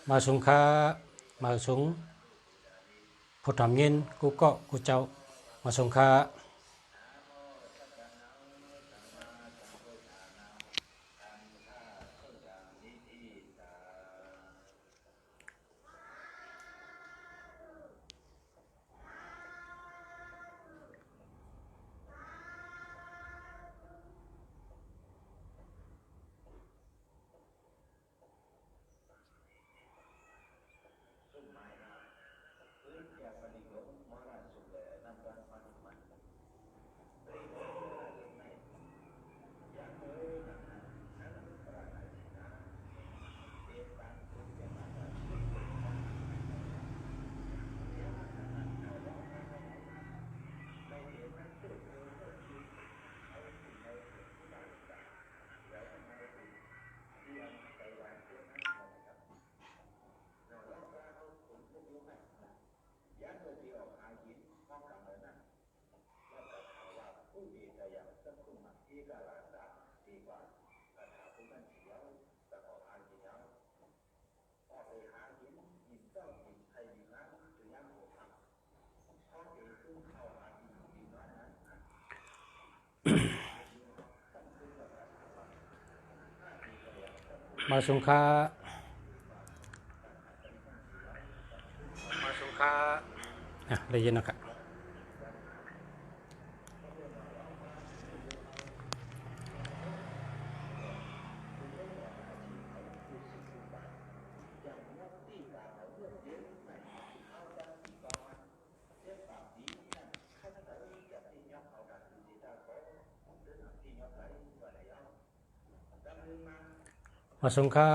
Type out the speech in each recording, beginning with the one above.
มาสงค้ามาสงผู้ทำเงินกูเกาะกูเจ้ามาสงค้ามาสงค้าได้ยินนะครับมาสงค้า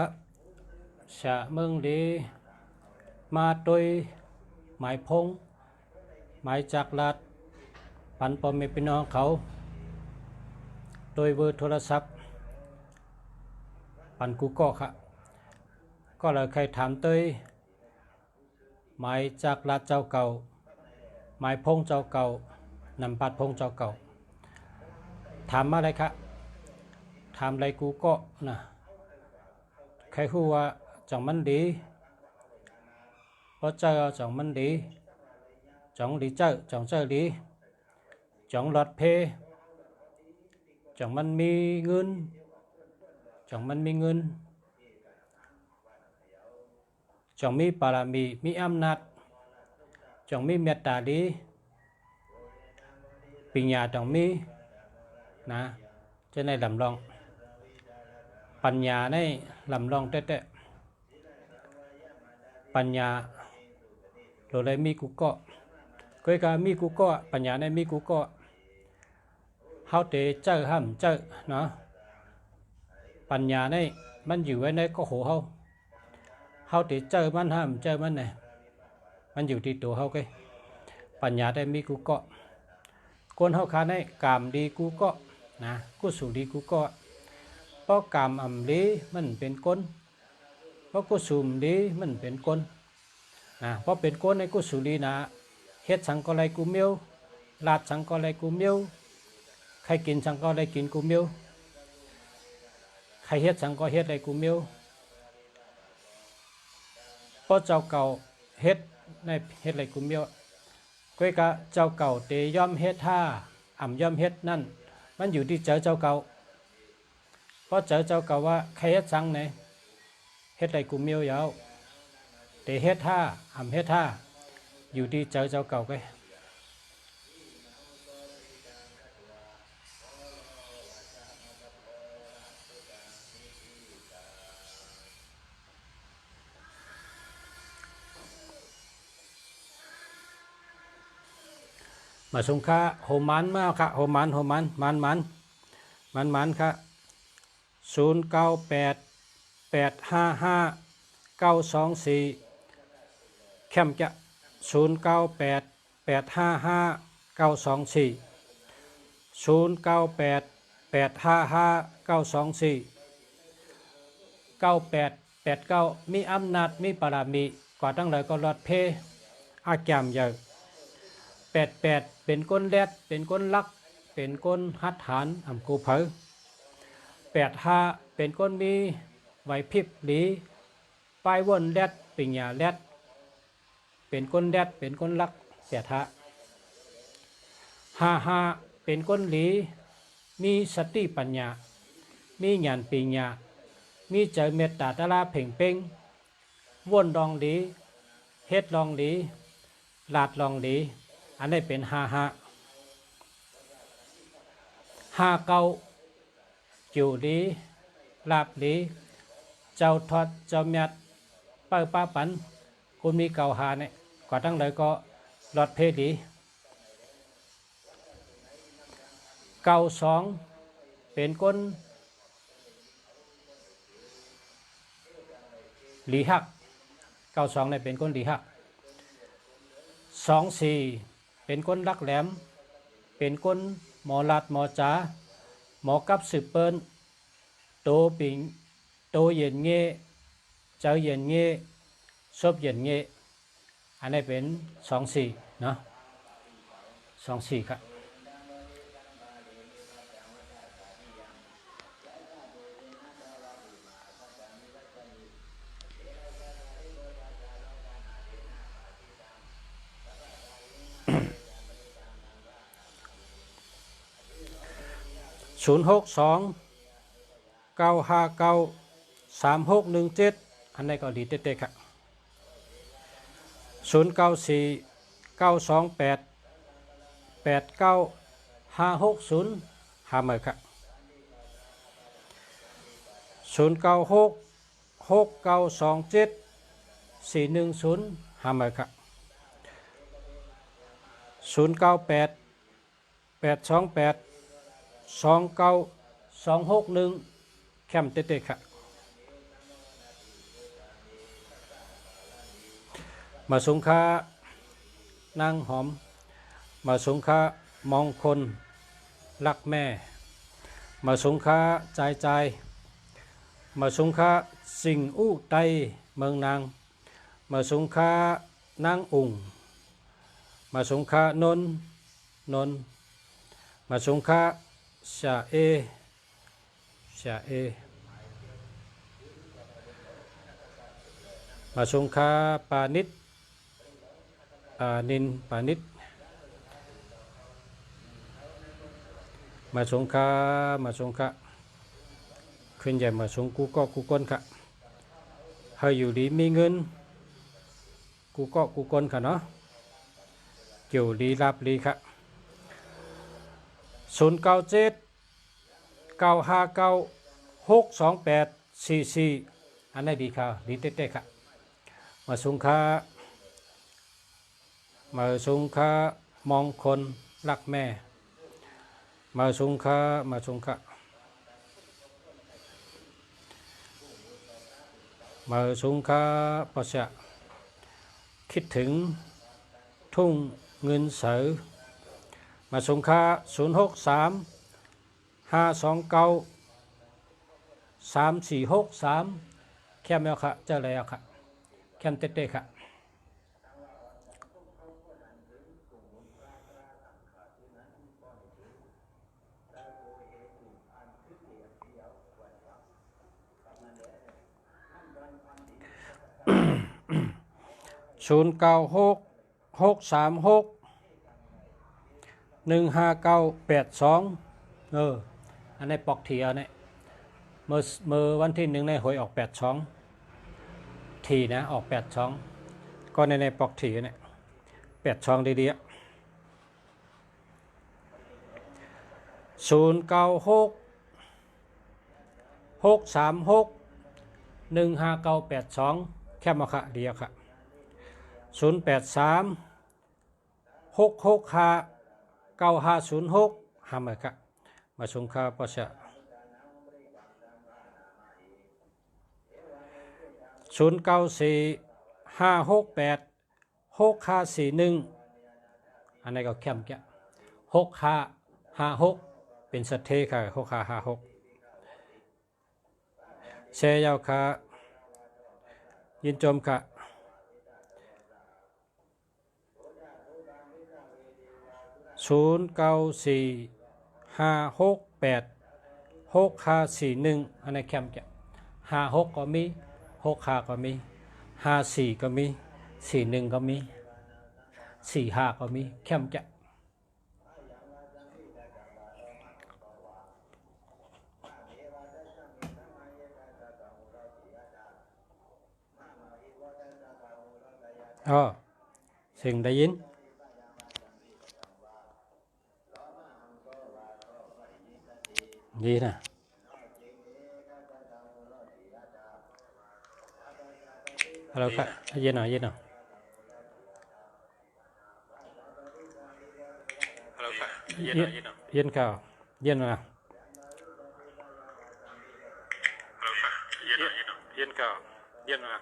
ชะเมืองดีมาโดยหมายพงหมายจากรัฐปันปอมเมพี่น้องเขาโดยเบอร์โทรศัพท์ปันกูก็ค่ะก็เลยใครถามเตยหมายจากรัฐเจ้าเก่าหมายพงเจ้าเก่านำปัดพงเจ้าเก่าถามมาอะไรคะถามอะไรกูก็นะใครฮู้ว่าจังมันดีเพราะเจอจังมันดีจังดีเจอจังเจอดีจังหลอดเพจังมันมีเงินจังมันมีเงินจังมีปารามีมีอำนาจจังมีเมตตาดีปัญญาจังมีนะจะในลำลองปัญญาในลำลองเตะปัญญาโดยเลยมีกูก็เคยการมีกูก็ปัญญาในมีกูก็เฮาเตเจอห้ำเจอเนาะปัญญาในมันอยู่ไว้ในก็โหเฮาเตเจอมันห้ำเจอมันเนี่ยมันอยู่ที่ตัวเฮาไงปัญญาได้มีกูก็คนเฮาคาในกามดีกูก็นะกูสูดีกูก็เพราะกามอ่ำดีมันเป็นก้นเพราะกูสูมดีมันเป็นก้นนะเพราะเป็นก้นในกูสูดีนะเฮ็ดสังก็ไรกูเมียวลาดสังก็ไรกูเมียวใครกินสังก็ไรกินกูเมียวใครเฮ็ดสังก็เฮ็ดไรกูเมียวเพราะเจ้าเก่าเฮ็ดในเฮ็ดไรกูเมียวก้อยกะเจ้าเก่าเตย่อมเฮ็ดท่าอ่ำย่อมเฮ็ดนั่นมันอยู่ที่เจ้าเก่าเพราะเจ้าเก่าว่าใครเฮ็ดสังไหนเฮ็ดไรกูเมียวยาวเตเฮ็ดท่าอ่ำเฮ็ดท่าอยู่ที่เจ้าเก่าไงมาสงค้าโหมันมากค่ะโหมันมันค่ะ0988555924เข้มจะ0988555924 0988555924 9889มีอำนาจมีปารามีกว่าตั้งหลายก็รอดเพอาแกมเยอะ88เป็นก้นแรดเป็นก้นลักเป็นก้นหัดฐานอำกูเผอ85เป็นก้นมีไหวพริบหลีปลายวนแรด ปิญญาแรดเป็นก้นแรดเป็นก้นลักเสียทะ5เป็นก้นหลีมีสติปัญญามีญาณปิญญามีใจเมตตาตะลาเพ่งเป้งว่นรองหลีเฮ็ดรองหลีลาดรองหลีอันนี้เป็น5เก้าจิวหลีลาบหลีเจ้าทอดเจ้าเมียดเป้าป้าปันคุณมีเก่าหาเนี่ยก็ตั้งเลยก็หลอดเพศหลีเก้าสองเป็นก้นหลีหักเก้าสองเนี่ยเป็นก้นหลีหัก24เป็นก้นรักแหลมเป็นก้นหมอลัดหมอจ๋าหมอกับสืบเปิ้นโตปิงโตเย็นเงเจ้าเย็นเงซบเย็นเงอันนี้เป็น24เนาะ24ครับ062-959-3617อันนี้ก็ดีเต๊ะๆครับ094-928-89560หาเมอครับ096-6927-410หาเมอครับ098-828-29261แคมเต๊ะๆครับมาสงค้านางหอมมาสงค้ามองคนรักแม่มาสงค้าใจมาสงค้าสิ่งอู้ไตเมืองนางมาสงค้านางอุ่งมาสงค้านนมาสงค้าชาเอมาสงค้าปานิดนินปานิดมาสงค้าขึ้นใหญ่มาสงกูก็กูก้นค่ะให้อยู่ดีมีเงินกูก็กูก้นค่ะเนาะเกี่ยวดีรับดีค่ะ097-959-628-44อันนี้ดีค่ะดีเต๊ะๆค่ะมาสงค้ามองคนรักแม่มาสงค้าประชาคิดถึงทุ่งเงินเสือมาสงค้า063-529-3463แค่แมวค่ะเจ้าแล้วค่ะแค่เต๊ะๆค่ะ096-636-15982อันนี้ปอกเทียเนี่ยเมื่อวันที่1ในหวยออก82ทีนะออก82ก็ในปอกเทียเนี่ย82ดีๆ096-636-15982แค่มาค่ะเดียวค่ะ083-665-9506หามาค่ะมาสงค้าประชา094-568-6541อันนี้ก็แคมแก่6556เป็นสเตค่ะ6556เชียาวค่ะยินจมค่ะ094-568-6541อันนี้แคมแก่56ก็มี65ก็มี 54ก็มี41ก็มี45ก็มีเข้มจะอ๋อเสียงได้ยินดีนะฮัลโหลครับเย็นหน่อยเย็นหน่อยฮัลโหลครับเย็นหน่อยเย็นหน่อยเย็นข่าวเย็นนะฮัลโหลครับเย็นหน่อยเย็นหน่อยเย็นข่าวเย็นนะ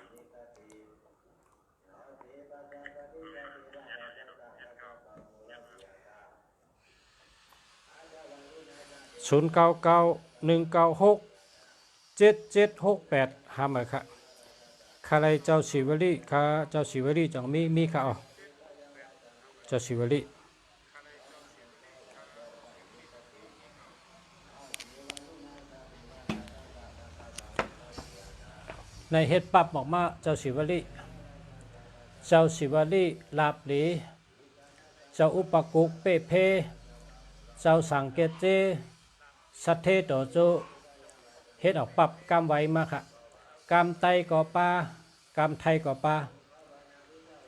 0991967768ห้ามเลยครับใครเจ้าศิวลีข้าเจ้าศิวลีจังมีข่าวเจ้าศิวลีในเฮ็ดปั๊บบอกมาเจ้าศิวลีเจ้าศิวลีลาบหลีเจ้าอุปกุกเปเพเจ้าสังเกตเจสัทเทโตโจเฮ็ดออกปั๊บกำไว้มาค่ะกำไตก่อปลากำไทยก่อปลา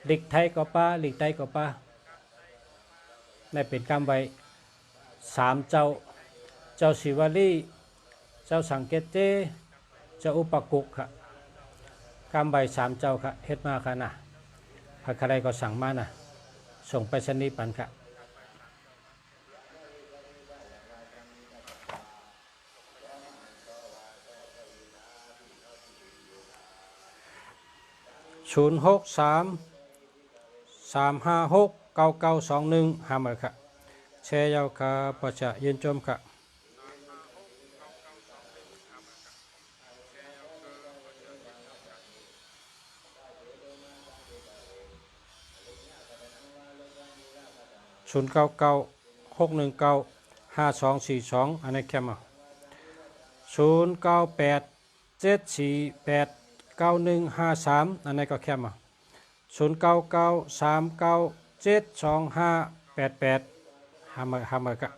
หลีกไทยก่อปลาหลีกไตก่อปลาในเป็นกำไว้3เจ้าเจ้าศิวลีเจ้าสังเกตเจเจ้าอุปกุกค่ะกำไว้3เจ้าค่ะเฮ็ดมาค่ะนะใครก็สั่งมานะส่งไปสนีปันค่ะ063-356-9921ห้ามเลยค่ะแชร์ยาวค่ะประชาเย็นจมค่ะ0996195242อันนี้แค่มา0987489153อันนี้ก็แค่มา0993972588ห้ามกะ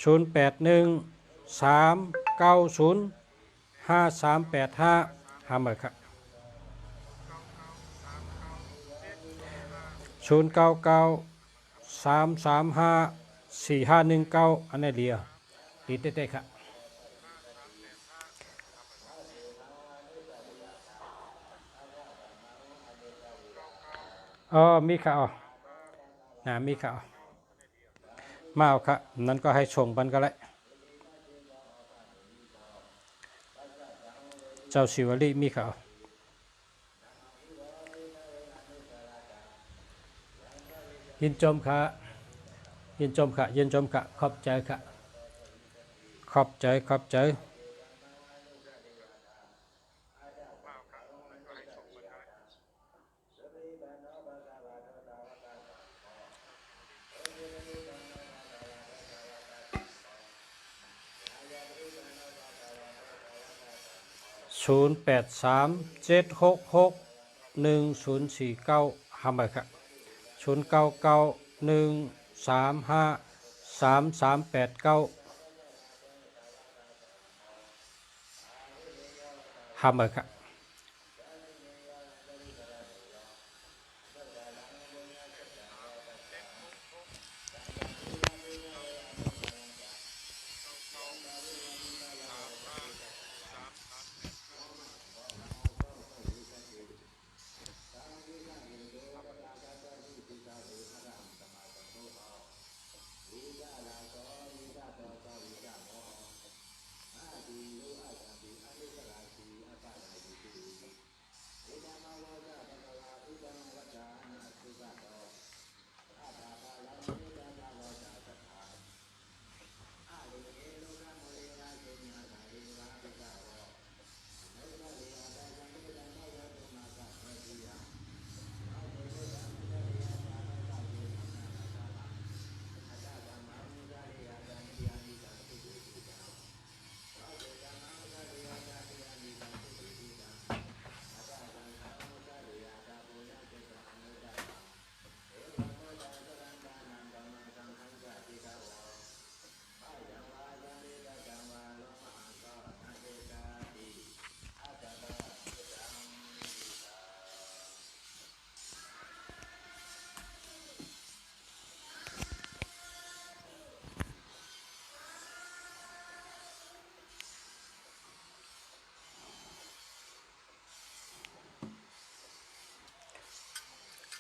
0813905385ห้ามกะ0993354519อันนี้เดียวดีเต้ๆครับมีข่าวมีข่าวมาเอาค่ะนั้นก็ให้ชงบันก็แล้วเจ้าศิวลีมีข่าวยินจมค่ะยินจมค่ะยินจมค่ะขอบใจค่ะขอบใจ0837661049ห้ามไปครับ0991353389ห้ามไปครับ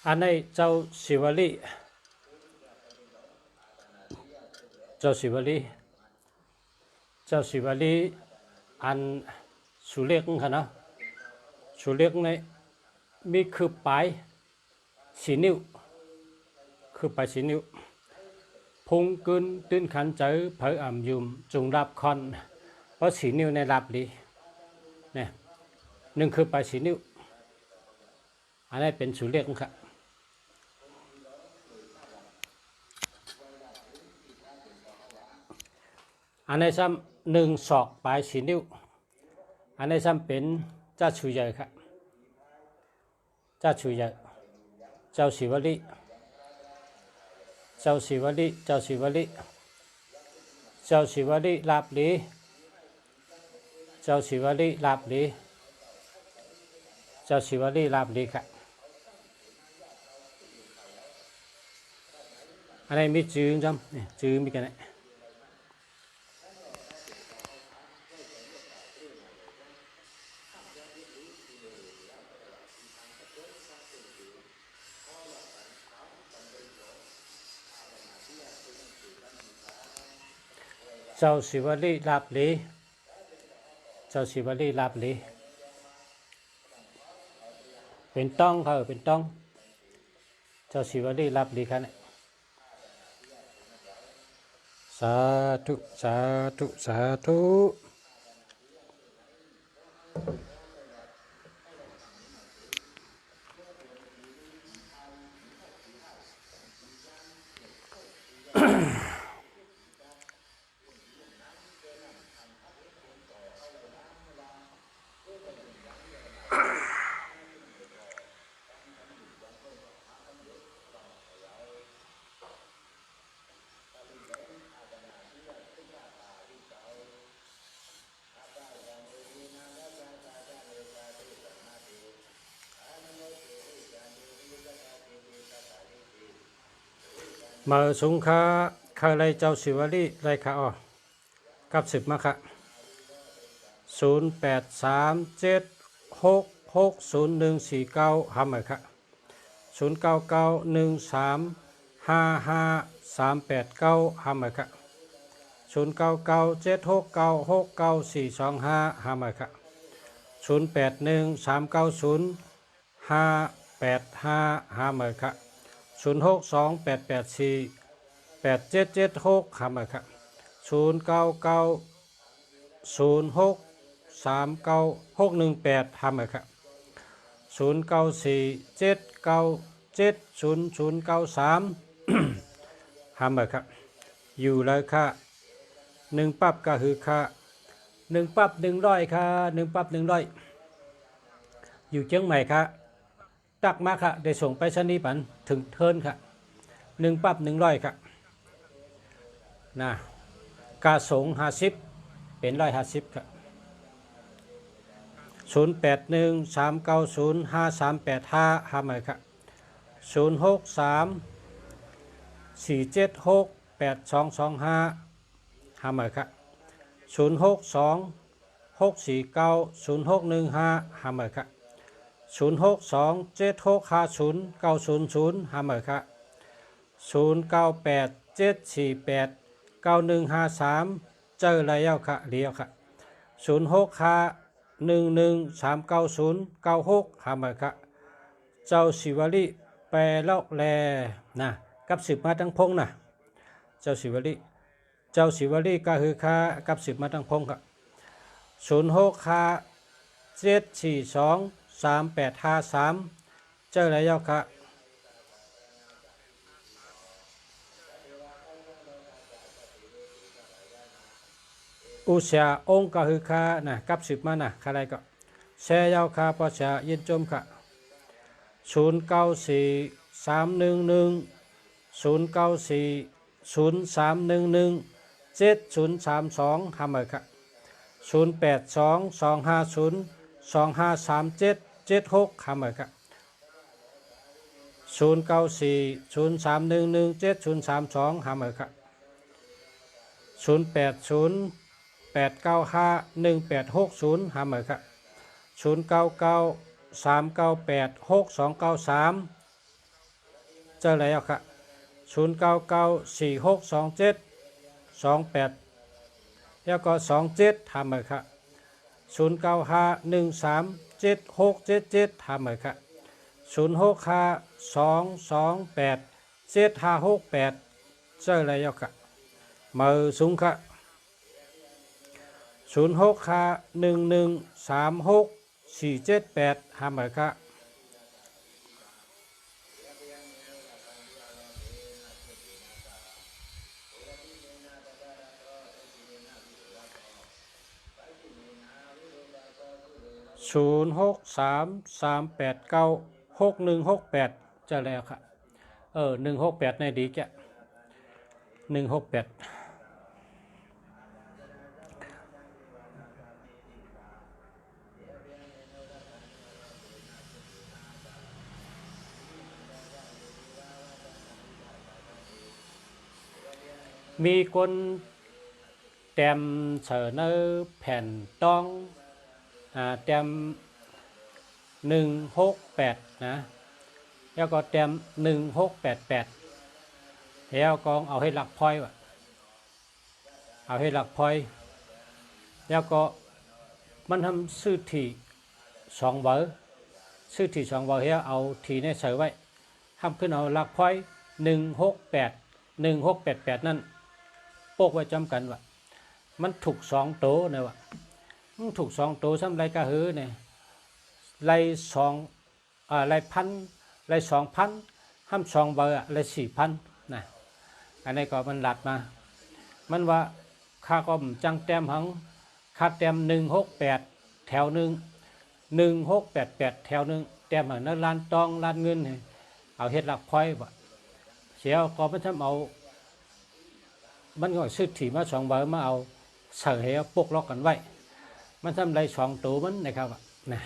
อันในเจ้าศิวลีเจ้าศิวลีเจ้าศิวลีอันสุเล็กค่ะนะสุเล็กในมีคือปลายสีนิ้วคือปลายสีนิ้วพุงกึนตื้นขันเจอเผยอ่ำยุมจงรับคอนเพราะสีนิ้วในรับดีเนี่ยหนึ่งคือปลายสีนิ้วอันนี้เป็นสุเล็กค่ะอันนี้ซ้ำหนึ่งศอกปลายสีนิ้วอันนี้ซ้ำเป็นเจ้าชูใหญ่ครับเจ้าชูใหญ่เจ้าศิวลีเจ้าศิวลีเจ้าศิวลีเจ้าศิวลีลาบลีเจ้าศิวลีลาบลีเจ้าศิวลีลาบลีครับอันนี้มีจืดจำจืดมีกันไหนเจ้าศิวลีลาบลีเจ้าศิวลีลาบลีเป็นต้องเขาเป็นต้องเจ้าศิวลีลาบลีครับสาธุสาธุสาธุมาสงค้าคาไรเจ้าศิวลีไรคะอ๋อกับสิบมาค่ะ0837660149ทำไมค่ะ0991355389ทำไมค่ะ099769699425ทำไมค่ะ0813905855ทำไมค่ะ0628848776ทำไมค่ะ0990639618ทำไมค่ะ0947970093ทำไมค่ะอยู่เลยค่ะหนึ่งปั๊บก็คือค่ะหนึ่งปั๊บ100ค่ะหนึ่งปั๊บ100อยู่เชียงใหม่ค่ะตักมาค่ะได้ส่งไปชนีปันถึงเทินค่ะหนึ่งปั๊บ100ค่ะนะกาสง50เป็น150ค่ะ0813905385ทำไมค่ะ0634768225ทำไมค่ะ0626490615ทำไมค่ะ0627650900ทำไมค่ะ0987489153เจอแล้วค่ะเลี้ยวค่ะ0611399096ทำไมค่ะเจ้าศิวลีแปลลอกแลนะกับสืบมาตั้งพงนะเจ้าศิวลีก็คือค่ากับสืบมาตั้งพงค่ะ0647423853เจอแล้วค่ะอุเสียองค์ก็คือค่านะกับสืบมานะค่าอะไรก็แชร์ยาวค่าปอเสียยินจมค่ะ0943117032ทำไมค่ะ082250253776ทำไมค่ะ0940311732ทำไมค่ะ0808951860ทำไมค่ะ0993986293 เจอแล้วค่ะ0994627228แล้วก็27ทำเลยค่ะ0951376777ทำเลยค่ะ0652287568เจอแล้วค่ะมือสูงค่ะ0651136478ทำเลยค่ะ0633896168จะแล้วค่ะ168ในดีแก168มีคนแต้มเสนอแผ่นต้องแต้ม168นะแล้วก็แต้ม1688แล้วก็เอาให้หลักพอยต์เอาให้หลักพอยต์แล้วก็มันทำซื้อที่2เบอร์ซื้อที่2เบอร์แล้วเอาที่ในเสือไว้ทำขึ้นเอาหลักพอยต์1688นั่นโปกไว้จำกันว่ามันถูก2โตนะว่ามันถูก2โตซ้ำไรกะหือเนี่ยไรไรพันไร2,000ห้าม2เบอร์ไร4,000นะอันนี้ก็มันหลัดมามันว่าค่าก็จังแต้มหังค่าแต้ม168แถวหนึ่ง1688แถวหนึ่งแต้มหังนั้นล้านตองล้านเงินเอาเฮ็ดหลักพอยต์บ่เสียก็มันทำเอามันก็ซื้อถี่มา2เบอร์มาเอาเสือให้ปกล็อกกันไว้มันทำไร2ตัวมันนะครับนะ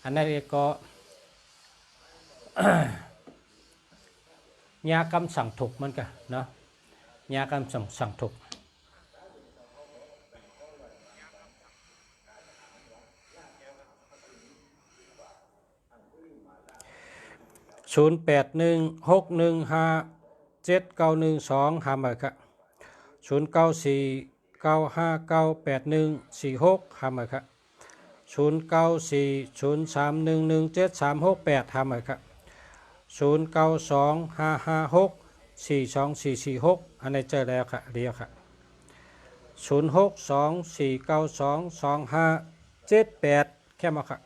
อันนั้นก็ยากรรมสั่งถูกมันกันเนาะยากรรมสั่งถูก0816157912หามาครับ0949598146หามาครับ0940311738ทำเลยครับ092556424446อันนี้เจอแล้วค่ะเรียกค่ะ0624922578แค่มาค่ะ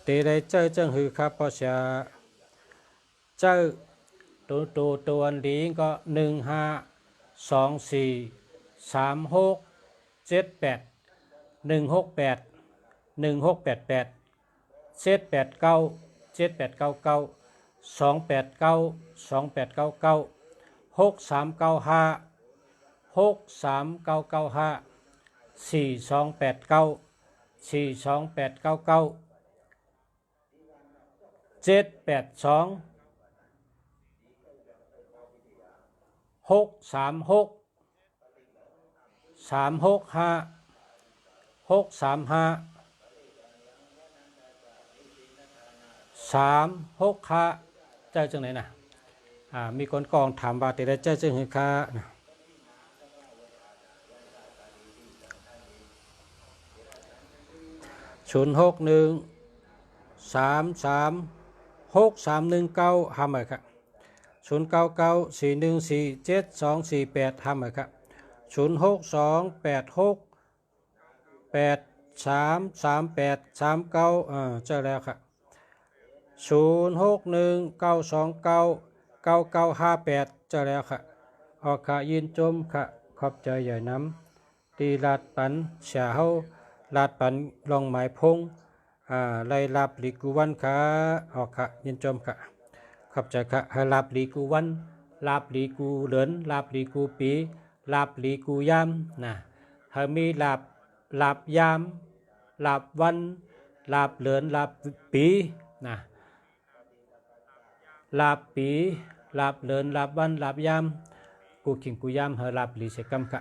ตีได้เจอจังหือครับเพราะจะเจอตัวนี้ก็15243678168168เซต7897899 2892899 6395 63995 4289 428899 782 636 365 635 36ค่ะเจ้าจังไหนนะมีคนกองถามว่าแต่ได้เจ้าจังหือค่ะ0613363119ห้ามเลยครับ0994147248ห้ามเลยครับ0628683389เจอแล้วครับ0619299958เจอแล้วค่ะออกค่ะยินจมค่ะขอบใจใหญ่น้ำตีลาดปันเสียเฮาลาดปันลองหมายพงไล่ลาบลีกูวันค่ะออกค่ะยินจมค่ะขอบใจค่ะให้ลาบลีกูวันลาบลีกูเหลินลาบลีกูปีลาบลีกูยามนะให้มีลาบยามลาบวันลาบเหลินลาบปีนะลาบปีลาบเลินลาบวันลาบยามกูขิงกูยามเฮลาบลีเสกัมกะ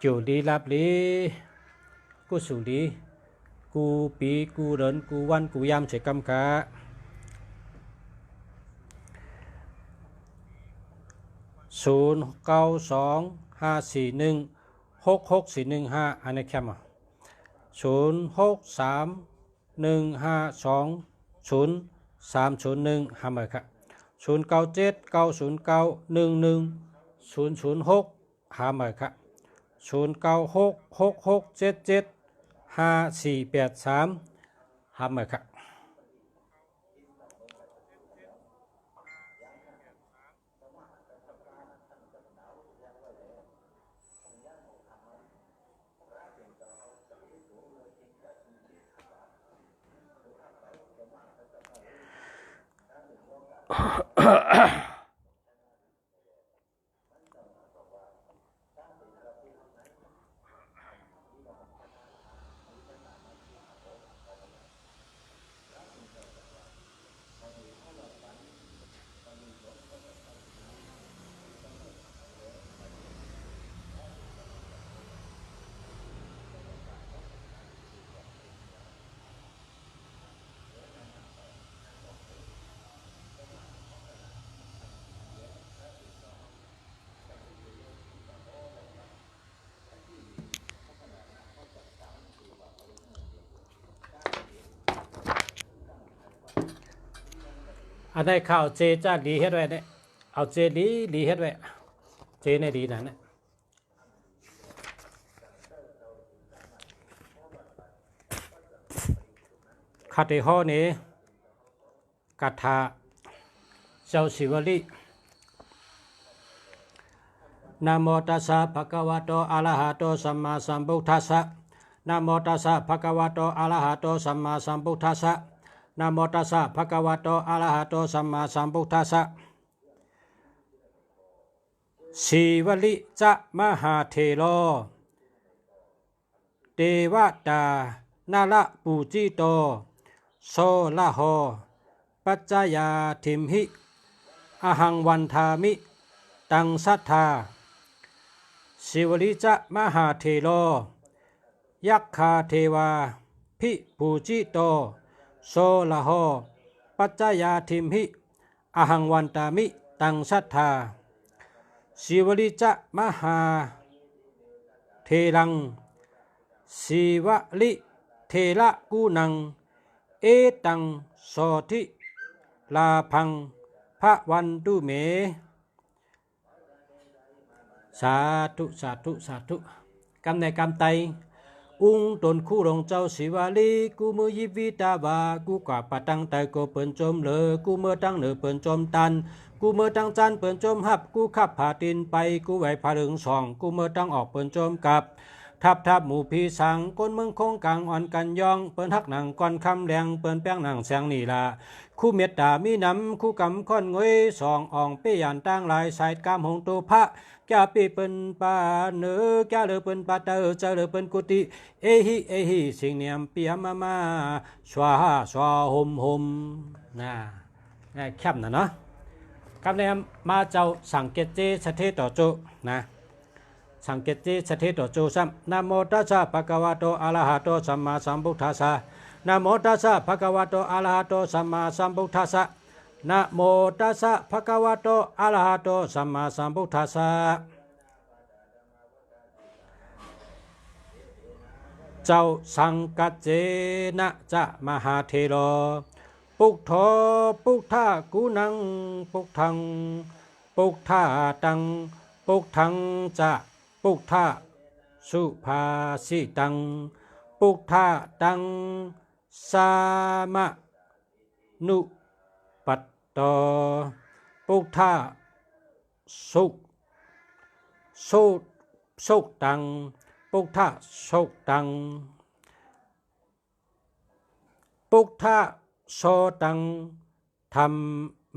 จูดีลาบลีกูสูดีกูปีกูเลินกูวันกูยามเสกัมกะ 0925416645อันนี้แคมอ่ะ0631520301หามาครับ0979091106หามาครับ0966677543หามาครับอันนี้ข้าวเจจ้าดีเฮ็ดไว้เนี่ยเอาเจดีเฮ็ดไว้เจในดีนั่นนะคาเตห่อนี้กาถาเจ้าศิวลีนะโมตัสสะภะคะวะโตอะระหะโตสัมมาสัมพุทธัสสะนะโมตัสสะภะคะวะโตอะระหะโตสัมมาสัมพุทธัสสะนะโมตัสสะภะคะวะโตอะระหะโตสัมมาสัมพุทธัสสะสีวลิจะมหาเถโรเทวตานาละปูจิโตโซละโหปัจจยาทิมหิอหังวันทามิตังสัทธาสิวลิจะมหาเถโรยักขาเทวาภิปูจิโตโซละโหปัจจยาทิมหิอหังวันตามิตังสัทธาสิวลิจะมหาเทรังสิวลิเทระกุนังเอตังโสทิลาพังพระวันตุเมสาธุสาธุสาธุกำในกำไตอุ้งตนคู่รงเจ้าศิวาลีกูมือยิบวิตาบากูกว่าปะตังไตก็เปิ่นจมเลอกูเมื่อตั้งเหนือเปิ่นจมตันกูเมื่อตั้งจันเปิ่นจมหับกูขับผาตินไปกูไหวผาถึงสองกูเมื่อตั้งออกเปิ่นจมกับทับหมู่พี่สังก้นเมืองคงกลางอ่อนกันยองเปิ้นฮักหนังก้อนคำแดงเปิ้นแป้งหนังแสงนี่ละคู่เมตตามีน้ำคู่กำค้อนงวยสองอ่องเปี้ยนตั้งลายสายกามหงตัวพระแก่ปีเปิ้นปาเนื้อแก่เลยเปิ้นปาเตอเจอเลยเปิ้นกุฏิเอฮิสิ่งเนียมเปียมาสวาหมนะแคบนะเนาะกำเนียมมาเจ้าสังเกตเจสเทต่อโจนะสังเกตเจสเทต่อโจซ้ำนะโมตัสสะภะคะวะโตอะระหะโตสัมมาสัมพุทธัสสะนะโมตัสสะภะคะวะโตอะระหะโตสัมมาสัมพุทธัสสะนะโมตัสสะภะคะวะโตอะระหะโตสัมมาสัมพุทธัสสะเจ้าสังกัจเจนะจะมหาเถโรปุกโถปุกท่ากูนังปุกทังปุกท่าตังปุกทังจะปุกท่าสุภาสิตังปุกท่าตังสามะนุปัตโตปุกท่าสุตังปุกท่าสุตังปุกท่าโสตังธรร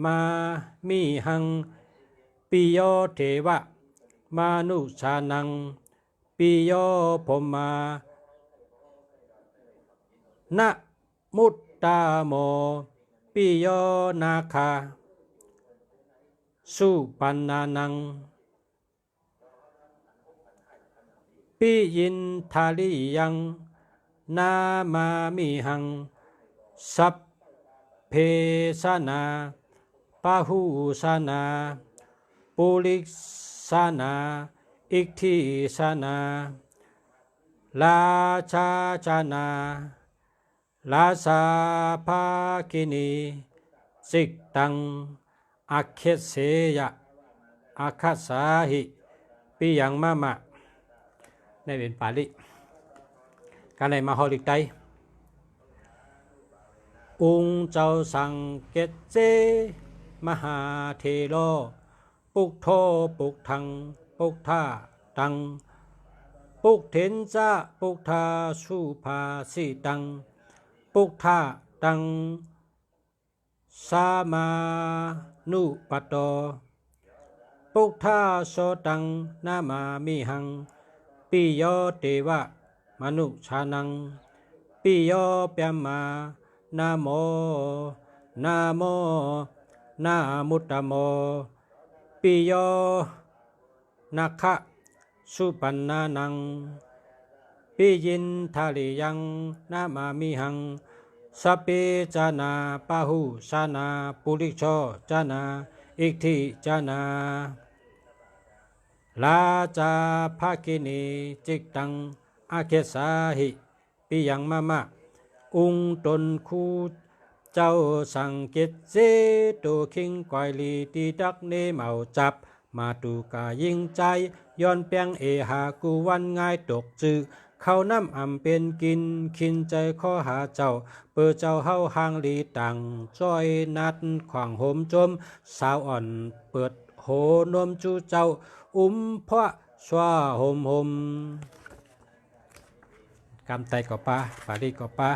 มามิหังปิโยเทวะมานุชานังปิโยพมานะมุตตาโมปิโยนาคาสุปันนานังปิยินทาลิยังนามามิหังสัพเพสนาปะหูสนาปุ ปุริสานาอิกทิสานาราชาจานาลาสาภากินีสิกตังอัคเคเสยะอาคาสาหิปิยังมะมะในเป็นปาลิการในมาฮอลิกไตองค์เจ้าสังเกตเจมหาเทโลปุกโทปุกทังปุกท่าตังปุกเถนจะปุกทาสุภาสิตังปุกท่าตังสามานุปตโตปุกท่าโสตังนามามิหังปิโยเทวะมนุชานังปิโยเปียมานะโมนะโมนะมุตตโมปิโยนัคคะสุปันนานังปิยินทาลิยังนามามิหังสัพเพจานาปะหุสานาปุริโชจานาอิกทิจานาลาจาภาคินีจิกตังอาเคสาหิปิยังมะมะองค์ตนคูเจ้าสังเกตเจตัวคิงก่อยลีตีดักเนเมาจับมาตูกายิงใจย้อนแปงเอหากูวันง่ายตกจือเข้าน้ำอ่ำเป็นกินคินใจข้อหาเจ้าเปิดเจ้าเฮาหางลีตังจ้อยนัดขวางโหมจมสาวอ่อนเปิดโหนมจูเจ้าพระสวาหมกำไตก็ปาปารีก็ปา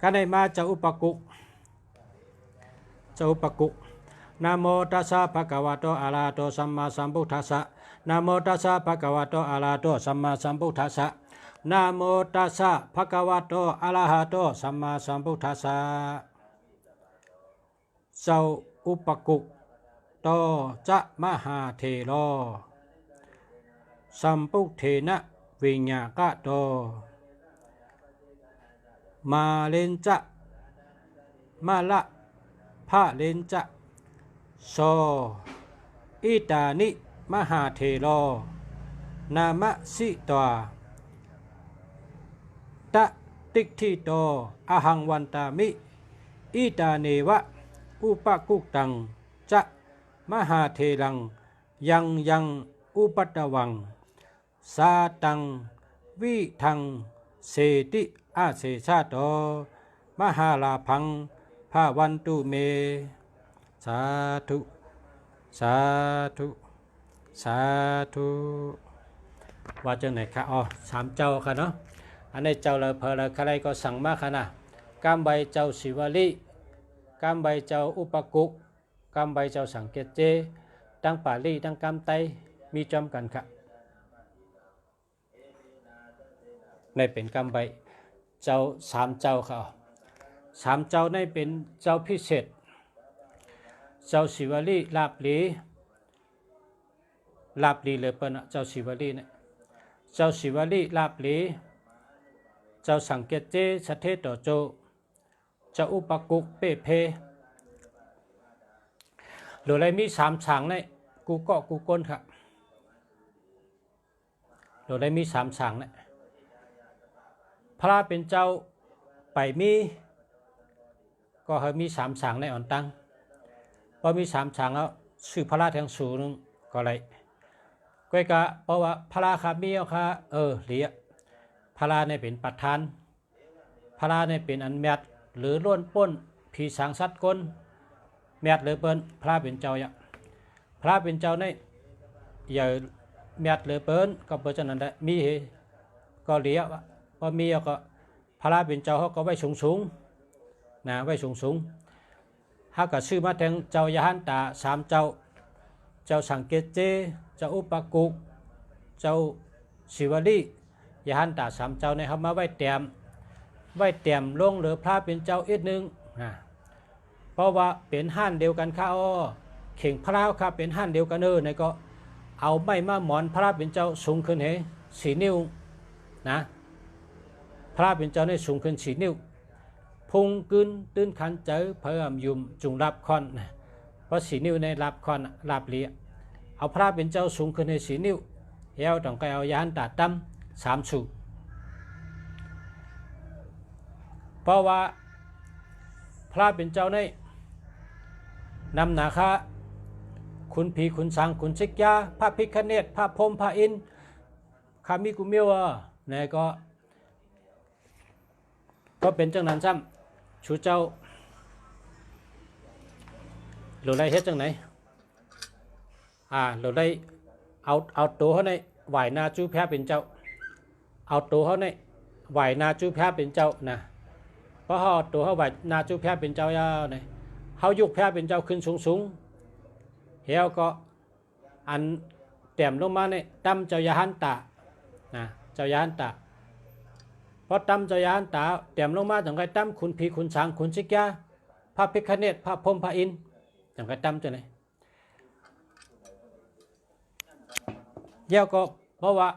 การได้มาเจ้าอุปกุนะโมตัสสะภะคะวะโตอะระหะโตสัมมาสัมพุทธัสสะนะโมตัสสะภะคะวะโตอะระหะโตสัมมาสัมพุทธัสสะนะโมตัสสะภะคะวะโตอะระหะโตสัมมาสัมพุทธัสสะเจ้าอุปกุโตจะมหาเถโรสัมปุเถนะวิญญาณโตมาเลนจะมาละพะเลนจะโสอิตานิมหาเถโรนามะสิตวาตะติกทิโตอหังวันตามิอิตาเนวะอุปกุตังจะมหาเถรังยังอุปัตตวังสาตังวิทังเสติอาเสชาโตมหาลาภังภาวันตุเมสาธุสาธุสาธุว่าจังไหนคะอ๋อสามเจ้าค่ะเนาะอันนี้เจ้าละเพลใครก็สั่งมาค่ะนะกามใบเจ้าศิวลีกามใบเจ้าอุปกุกามใบเจ้าสังเกตเจตั้งปาลีตั้งกามไตมีจอมกันค่ะในเป็นกามใบเจ้าสามเจ้าค่ะสามเจ้าในเป็นเจ้าพิเศษเจ้าศิวลีลาบลีเลยเปิ้นเจ้าศิวลีเนี่ยเจ้าศิวลีลาบลีเจ้าสังเกตเจสเทโตโจเจ้าอุปกุกเปเพหรืออะไรมีสามฉางในกูเกาะกูก้นค่ะหรืออะไรมีสามฉางเนี่ยพระเป็นเจ้าไปมีก็ให้มีสามฉางในอ่อนตั้งพอมีสามฉางแล้วชื่อพระแทงสูงก็เลยก็กะเพราะว่าพระครับมีเอาค่ะเหลียพระในเป็นประธานพระในเป็นอันแมดหรือล้วนป้นผีสางสัตว์ก้นแมดหรือเปิ้นพระเป็นเจ้าอย่างพระเป็นเจ้าในอย่าแมดหรือเปิ้นก็เปิ้นฉะนั้นได้มีก็เหลียพอมีก็พระเป็นเจ้าเขาก็ไว้สูงนะไว้สูงถ้าก็ชื่อมาแทงเจ้ายหันตาสามเจ้าสังเกตเจเจ้าอุปกุเจ้าศิวลียหันตาสามเจ้าในเขามาไว้เตรียมลงหรือพระเป็นเจ้าอีกนึงเพราะว่าเป็นห้านเดียวกันค่ะเข่งพระค่ะเป็นห้านเดียวกันในก็เอาไม้มาหมอนพระเป็นเจ้าสูงขึ้นให้4 นิ้วนะพระเป็นเจ้าในสูงขึ้น4 นิ้วพุงกึนตื้นขันเจอเพิ่มยุ่มจุงรับคอนเพราะ4 นิ้วในรับคอนรับเลีย เอาพระเป็นเจ้าสูงขึ้นใน4 นิ้วเฮาต้องไปเอายานตาตั้ม3 สูเพราะว่าพระเป็นเจ้าในนำนาคาคุณผีคุณสังคุณชิกยาพระพิฆเนศพระพรหมพระอินทร์ขามีกุเมียวเนี่ยก็เป็นจังนั้นซ้ำชูเจ้าหรือไรเฮ็ดจังไหนหรือไรเอาตัวเขาในไหวนาจูแพ้เป็นเจ้าเอาตัวเขาในไหวนาจูแพ้เป็นเจ้านะเพราะเขาตัวเขาไหวนาจูแพ้เป็นเจ้ายาวเนี่ยเขายุกแพ้เป็นเจ้าขึ้นสูงเฮียวก็อันแต้มลงมาเนี่ยตั้มเจ้ายาหันตานะเจ้ายาหันตาพอตั้มเจ้ายาหันตาแต้มลงมาจังไงตั้มคุณผีคุณสังคุณชิกยาพระพิฆเนศพระพรหมพระอินทร์จังไงตั้มจังไหนเยี่ยวก็เพราะว่า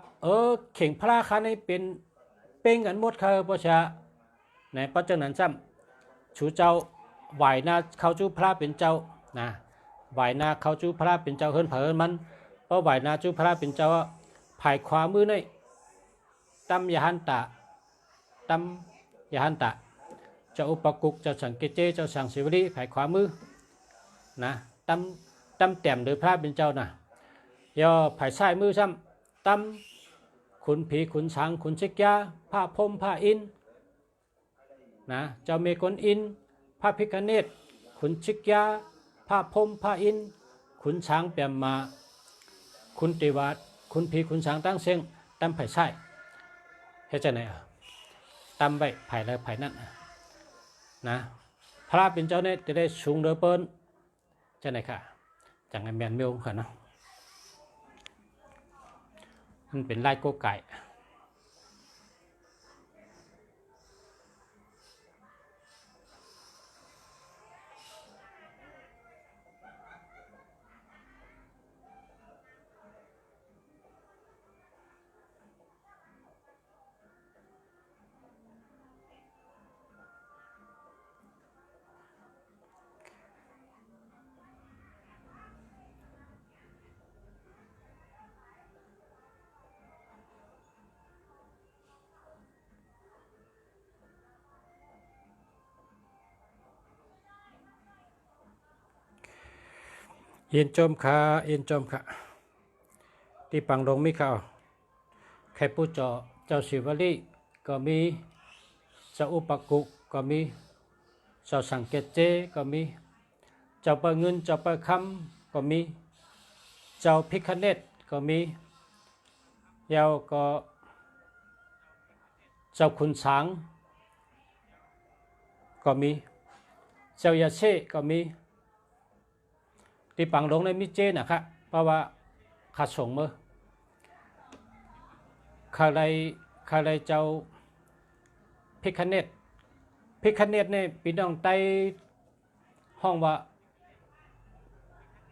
เข่งพระคันให้เป็นเป้งกันหมดคือประชาในปัจจุบันซ้ำชูเจ้าไหวนาเขาจูพระเป็นเจ้านะไหวนาเขาจูพระเป็นเจ้าเฮิรนเผอมันเพราะไหวนาจูพระเป็นเจ้าภายขวามือในตั้มยาหันตาตั้มยาหันตาเจ้าอุปกุกเจ้าสังเกตเจเจ้าสังศิวลีภายขวามือนะตั้มแต้มโดยพระเป็นเจ้านะย่อภายซ้ายมือซ้ำตั้มขุนผีขุนช้างขุนชิกยาพระพรหมพระอินทร์นะเจ้าเมกลอินพระพิฆเนศขุนชิกยาพระพรหมพระอินทร์ขุนช้างเปี่ยมมาขุนติวัตขุนผีขุนช้างตั้งเสียงตั้มภายซ้ายเฮ็ดจังไหนตั้มไว้ภายแล้วภายนั่นนะพระเป็นเจ้าเนี่ยจะได้สูงเดือเปิ้นจังไหนค่ะจังไงแมนเมียวค่ะเนาะมันเป็นลายโกไก่เอ็นจมขาเอ็นจมขาที่ปังลงมีข่าวใครผู้เจ้าศิวลีก็มีเจ้าอุปกุก็มีเจ้าสังเกตเจก็มีเจ้าเปิดเงินเจ้าเปิดคำก็มีเจ้าพิฆเนศก็มีเยาวก็เจ้าขุนช้างก็มีเจ้ายาเช่ก็มีที่ปังลงในมิเจนะครับเพราะว่าขาดส่งมือข้าไรเจ้าพิฆเนศเนี่ยพี่น้องใต้ห้องว่า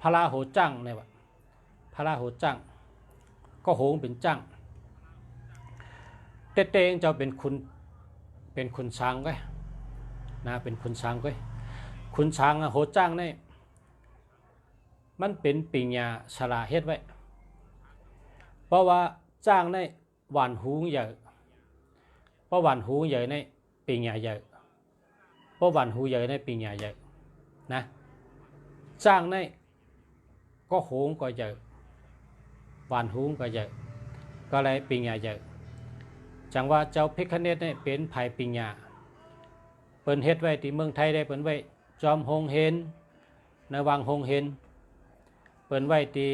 พระราโหจังเนี่ยว่าพระราโหจังก็โหงเป็นจังเต้งเจ้าเป็นคุณช้างไว้นะเป็นคุณช้างไว้คุณช้างโหจังเนี่ยมันเป็นปิญญาฉลาเฮ็ดไว้เพราะว่าจ้างในหวานหูใหญ่เพราะหวานหูใหญ่ในปิญญาใหญ่เพราะหวานหูใหญ่ในปิญญาใหญ่นะจ้างในก็โหงก็ใหญ่หวานหูก็ใหญ่ก็เลยปิญญาใหญ่จังว่าเจ้าพิฆเนศเนี่ยเป็นไผ่ปิญญาเปิ้นเฮ็ดไว้ที่เมืองไทยได้เปิ้นไว้จอมหงเฮนในวังหงเฮนเปิ้นไว้ที่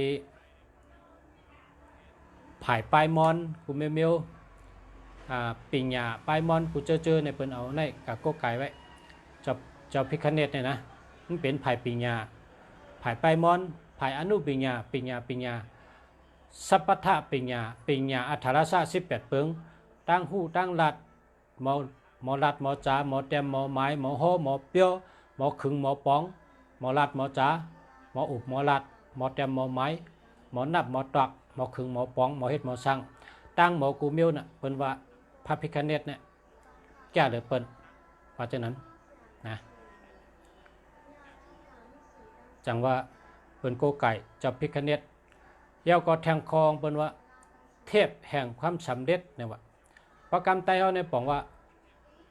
ผายปลายมอนกูเมียวปิญญาปลายมอนกูเจอในเปิ้นเอาในกะโกไก่ไว้เจ้าพิฆเนศเนี่ยนะมันเป็นผายปิญญาผายปลายมอนผายอนุปิญญาสัพพทะปิญญาอัฏฐรสะ18 เปิงตั้งหูตั้งลัดหมอลัดหมอจ๋าหมอแต้มหมอไม้หมอโฮหมอเปียวหมอขึงหมอปองหมอลัดหมอจ๋าหมออุบหมอลัดหมอแต้มหมอไม้หมอนับหมอตักหมอขึงหมอปองหมอเฮ็ดหมอสั่งตั้งหมอกูเมียวน่ะเปิ้นว่าพระพิฆเนศเนี่ยแก่หรือเปิ้นเพราะฉะนั้นนะจังว่าเปิ้นโกไก่เจ้าพิฆเนศ เยาวก็แทงคองเป็นว่าเทพแห่งความสำเร็จเนี่ยว่าประกำไตเขาเนี่ยบอกว่า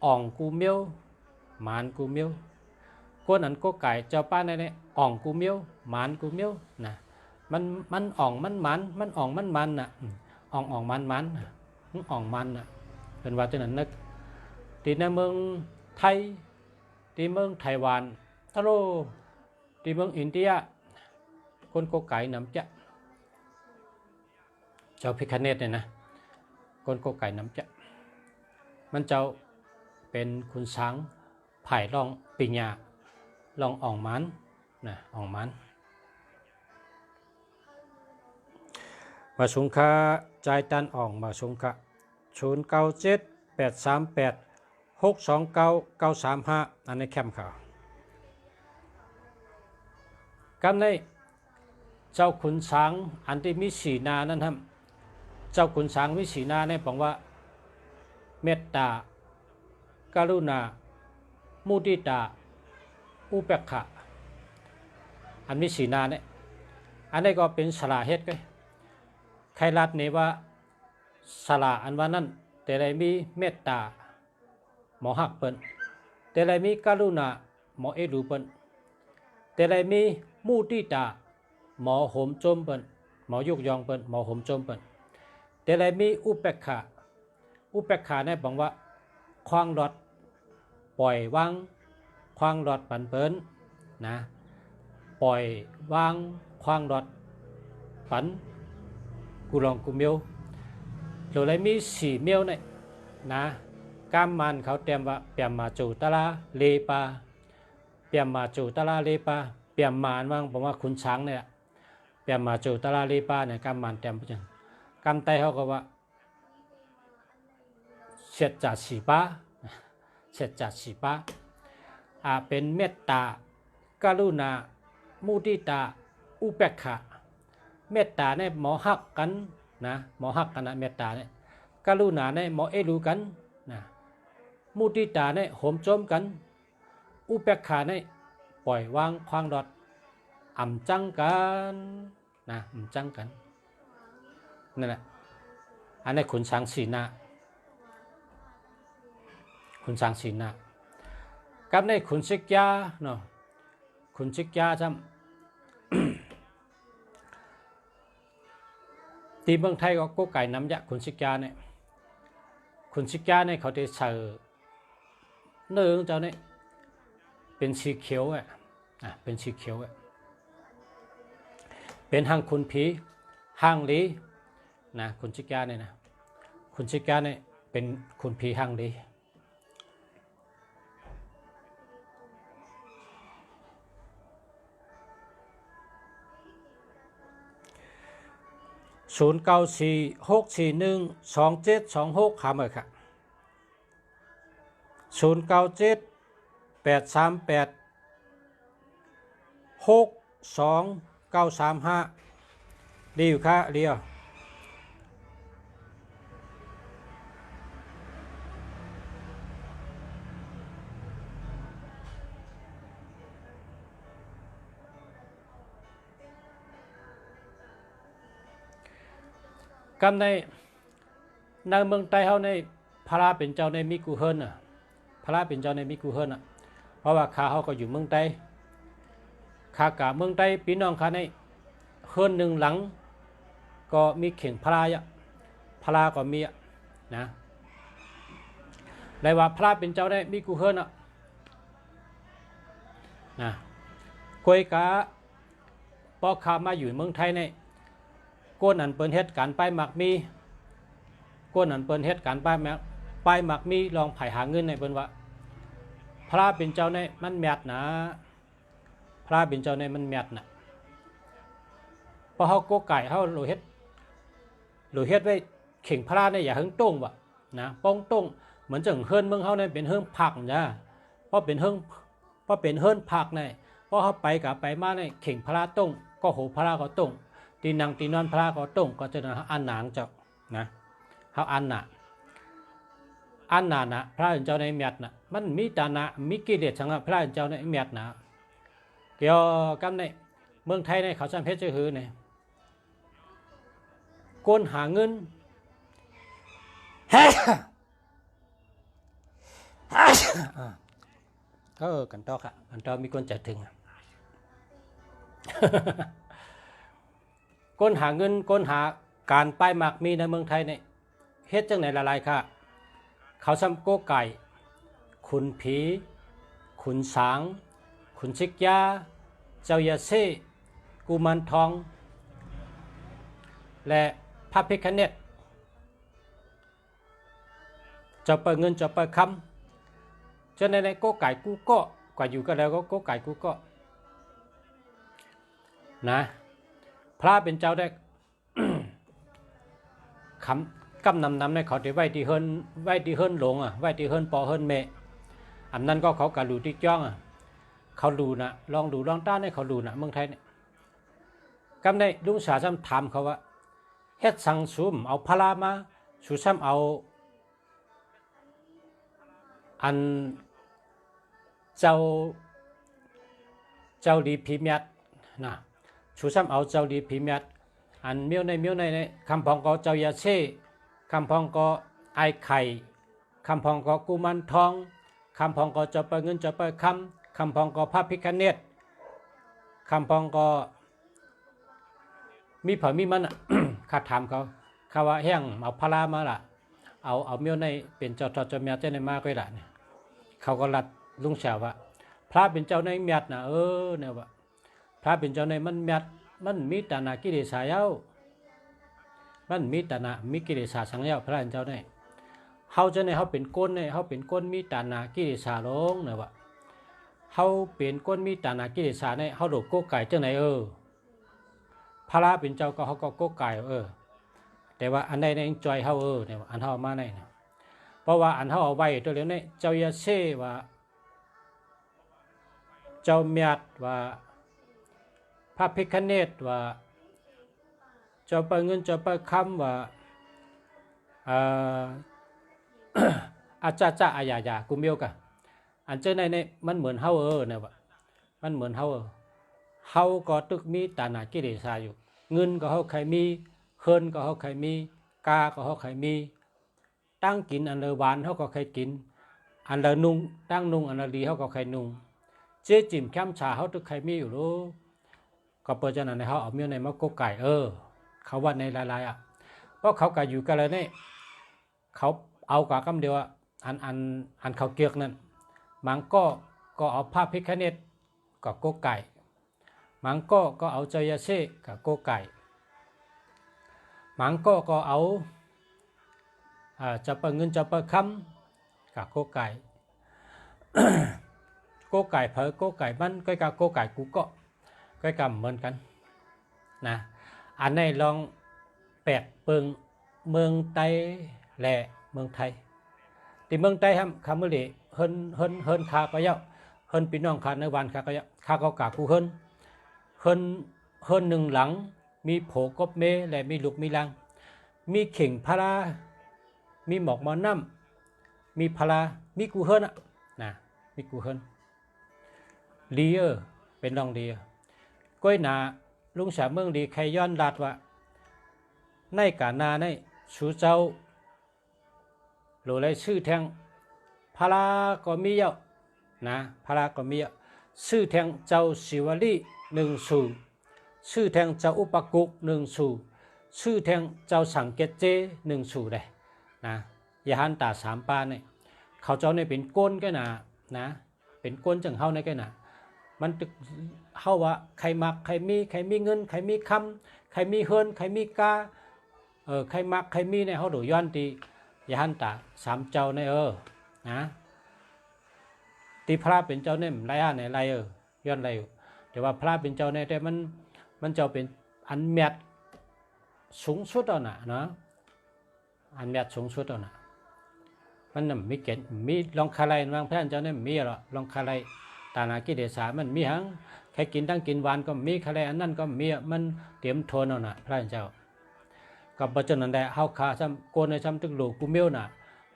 อ่องกูเมียวหมานกูเมียวคนนั้นก็ไก่เจ้าป้าเนี่ยอ่องกูเมียวหมานกูเมียวนะมันอ่องมันหมันมันอ่องมันมันน่ะอ่องมันมันอ่องมันน่ะเป็นว่าที่นั้นนึกที่ในเมืองไทยที่เมืองไต้หวันทะโลที่เมืองอินเดียคนก็ไก่น้ำจะเจ้าพิคเนตเนี่ยนะคนก็ไก่น้ำจะมันเจ้าเป็นคุณช้างไผ่ลองปิญญาลองอ่องมันนะอ่องมันมาชงค่าใจตันอ่องมาชงค่า097838629935อันในแคมป์ข่าวกันในเจ้าขุนช้างอันที่มีสีนานั้นครับเจ้าขุนช้างมีสีนาเนี่ยบอกว่าเมตตากรุณามุทิตาอุเบกขาอันมีสีนาเนี่ยอันนี้ก็เป็นสละเฮ็ดกันใครรัดเนี่ยว่าสละอันว่านั้นแต่ไรมีเมตตาหมอหักเปิ้นแต่ไรมีกรุณาหมอเอดูเปิ้นแต่ไรมีมุทิตาหมอโหมโจมเปิ้นหมอยุกยองเปิ้นหมอโหมโจมเปิ้นแต่ไรมีอุเบกขาเนี่ยบอกว่าควางรอดปล่อยวางควางรอดปันเปิ้นนะปล่อยวางควางรอดปันกูลองกูเมียวหรือไรมีสี่เมียวเนี่ยนะกามมันเขาเตรียมว่าเปียมมาจูตะลาเลปาเปียมมาจูตะลาเลปาเปียมมานว่างผมว่าคุณช้างเนี่ยเปียมมาจูตะลาเลปาเนี่ยกามมันเตรียมจังกามไตเขาก็ว่าเสร็จจากสีป้าเสร็จจากสีป้าเป็นเมตตากรุณามุทิตาอุเบกขาเมตตาเนี่ยหมอหักกันนะหมอหักกันนะเมตตาเนี่ยกรุณาเนี่ยหมอเอรู้กันนะมุทิตาเนี่ยโหมโจมกันอุเบกขาเนี่ยปล่อยวางควางดอดอ่ำจังกันนะอ่ำจังกันนั่นแหละอันนี้ขุนช้างสีนาขุนช้างสีนากับในขุนชิกยาเนาะขุนชิกยาจำ ตีเมืองไทยก็ไก่น้ำยะขุนชิกยาเนี่ยขุนชิกยาเนี่ยเขาจะใส่เนื้อเจ้าเนี่ยเป็นสีเขียวเป็นสีเขียวเป็นหางขุนผีหางลีนะขุนชิกยาเนี่ยนะขุนชิกยาเนี่ยเป็นขุนผีหางลี0946412726หาเมื่อค่ะ0978386235ดีอยู่ค่ะเดียวกันในเมืองไทยเขาในพระเป็นเจ้าในมิกุเฮินพระเป็นเจ้าในมิกุเฮินเพราะว่าข้าเขาก็อยู่เมืองไทยข้ากะเมืองไทยพี่น้องข้าในเฮินหนึ่งหลังก็มีเข่งพระก็มีนะเลยว่าพระเป็นเจ้าในมิกุเฮินนะคุยกะพอข้ามาอยู่เมืองไทยในก้นอันเปิ้นเฮ็ดการป้ายหมักมีก้นอันเปิ้นเฮ็ดการป้ายหมักมีลองไผ่หาเงินในเปิ้นว่าพระเป็นเจ้าในมันแมดนะพระเป็นเจ้าในมันแมดนะพอเฮาโกไก่เฮาโลเฮ็ดไว้เข่งพระเนี่ยอย่าหึงต้งว่ะนะป้องต้งเหมือนจังเฮิรนเมืองเฮาเนี่ยเป็นเฮิรนผักนะเพราะเป็นเฮิรนผักเนี่ยพอเฮาไปกับไปมาเนี่ยเข่งพระต้งก็โหพระก็ต้งตีนังตีนอนพระก็ต้งก็จะอันหนางเจ้านะเขาอันน่ะนะพระเจ้าในเมียดน่ะมันมีตานะมีกิเลสชังพระเจ้าในเมียดน่ะเกี่ยวกับในเมืองไทยในเขาจำเพชรจือหือเนี่ย ก้นหาเงิน กันต่อค่ะกันต่อมีคนใจถึง ก้นหาเงินก้นหาการป้ายหมากมีในเมืองไทยเนี่ยเฮ็ดจังไหนละลายค่ะเขาซ้ำโก้ไก่ขุนผีขุนสางขุนชิกยาเจ้ายาเซ่กุมารทองและพระพิฆเนศจะเปิดเงินจะเปิดคำจนในโก้ไก่กูก็กว่าอยู่ก็แล้วก็โก้ไก่กูก็นะพระเป็นเจ้าได้ คำกำนำในเขาที่ไว้ที่เฮิรนหลงอ่ะไว้ที่เฮิรนปอเฮิรนเมอันนั้นก็เขากะดูที่จ้องอ่ะเขาดูนะลองดูลองต้านให้เขาดูนะเมืองไทยเนี่ยกำในลุงสาซ้ำถามเขาว่าเฮ็ดสังสุมเอาพลามาสุซ้ำเอาอันเจ้าดีพิเมียดนะสุซ้ำเอาเจ้าดีพิเมียดอันเมียวในคำพองก็เจ้ายาเช่คำพองก็ไอไข่คำพองก็กุมารทองคำพองก็จะเปิดเงินจะเปิดคำพองก็พระพิฆเนศคำพองก็มีเผามีมัน ข้าถามเขาว่าแห้งเอาพลามาล่ะเอาเมียวในเป็นเจ้าทอดเจ้าเมียเจ้าในมาก็ได้เนี่ยเขาก็รัดลุงเฉาว่าพระเป็นเจ้าในเมียดนะเนี่ยว่าพระเป็นเจ้าในมันเมียดมันมีตานากิเลสายาวมันมีตานามีกิเลสาสังยาวพระเป็นเจ้าในเขาจะในเขาเป็นก้นในเขาเป็นก้นมีตานากิเลสาลงเนี่ยว่าเขาเป็นก้นมีตานากิเลสาในเขาโดดโก้ไก่เจ้าไหนพระเป็นเจ้าก็เขาก็โก้ไก่แต่ว่าอันใดในจอยเขาเนี่ยอันเขามาในเพราะว่าอันเขาเอาไว้ตัวเดียวนี่เจ้ายาเช่ว่าเจ้าเมียดว่าพระพิฆเนศว่าเจ้าเปิดเงินเจ้าเปิดคำว่าอาจารย์อายากูเมียวกันอันเจ้าในมันเหมือนเขาเนี่ยว่ามันเหมือนเขาก็ตึกมีตานากิเลสาอยู่เงินก็เขาใครมีเฮิรนก็เขาใครมีกาก็เขาใครมีตั้งกินอันเลวานเขาก็ใครกินอันเลนุ่งตั้งนุ่งอันเลดีเขาก็ใครนุ่งเจ๊จิ๋มแคมชาเขาตึกใครมีอยู่รู้ก็เปิดจานในเขาเอาเมียในมะกกไก่เขาว่าในลายเพราะเขาก็อยู่กันเลยเนี่ยเขาเอากับคำเดียวอันเขาเกียกนั่นมันก็เอาผ้าพิฆเนศกับกกไก่มันก็เอาเจ้ายาเช่กับกกไก่มันก็เอาจะเปิดเงินจะเปิดคำกับกกไก่ กกไก่เผยกกไก่มันก็กับกกไก่กูก็กำเหมือนกันนะอันนี้ลองแปดเปิงเมืองไทยและเมืองไทยที่เมืองไทยคำว่าเหล่เฮินคาก็เยอะเฮินพี่น้องคาในวันคาก็เยอะคาก็กากูเฮินหนึ่งหลังมีโผกบเมและมีลูกมีลังมีเข่งพารามีหมอกมอน้ำมีพารามีกูเฮินนะมีกูเฮินลีเป็นรองดีก้อยหนาลุงสาเมืองดีใครย้อนลาดว่าในกานาในชูเจ้าโหลเลยชื่อแทงพาราก็มีเยอะนะพาราก็มีเยอะชื่อแทงเจ้าศิวลีหนึ่งสูชื่อแทงเจ้าอุปกุกหนึ่งสูชื่อแทงเจ้าสังเกตเจหนึ่งสูเลยนะยาหันตาสามปาเนี่ยเขาเจ้าเนี่ยเป็นก้นแก่หนานะเป็นก้นจังเฮาในแก่หนามันตึกเฮาว่าใครมักใครมีเงินใครมีคำใครมีเฮิรนใครมีกาใครมักใครมีในเฮาดูย้อนตียาหันตาสามเจ้าในนะตีพระเป็นเจ้าเนี่ยไรในไรย้อนไรแต่ว่าพระเป็นเจ้าเนี่ยแต่มันเจ้าเป็นอันเมียดสูงสุดเอานะอันเมียดสูงสุดเอานะมันมีเกณฑ์มีลองคาไลบางแพนเจ้าเนี่ยมีหรอลองคาไลตานากิเดสามันมีหังใครกินตั้งกินหวานก็มีคาไลอันนั้นก็มีมันเตรียมโทนเอานะพระเจ้ากับปัจจุบันได้เฮาคาซ้ำโกนในซ้ำตึกโลกูเมียวน่ะ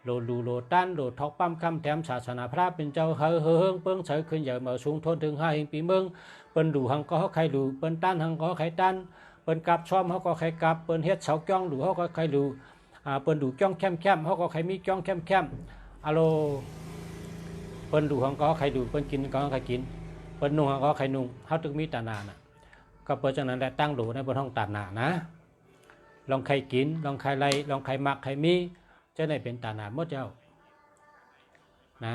โลตันโลทอกปั้มคำแถมศาสนาพระเป็นเจ้าเฮิงเปิ้งเฉยขึ้นใหญ่มาสูงทนถึง5 ปีเมืองเปิ้นดูหังก็ใครดูเปิ้นต้านหังก็ใครต้าน เปิ้นกับชอมเขาก็ใครกับเปิ้นเฮ็ดเสาจ้องดูเขาก็ใครดูเปิ้นดูจ้องแคมเขาก็ใครมีจ้องแคมอะโลเปิ้นดูของก็ใครดูเปิ้นกินก็ใครกินเปิ้นนุ่งก็ใครนุ่งเขาถึงมีตานาน่ะก็เปิ้นจังนั้นแหละตั้งหลูในบนห้องตานานะลองใครกินลองใครไล่ลองใครมักใครมีจะได้เป็นตานาหมดเจ้านะ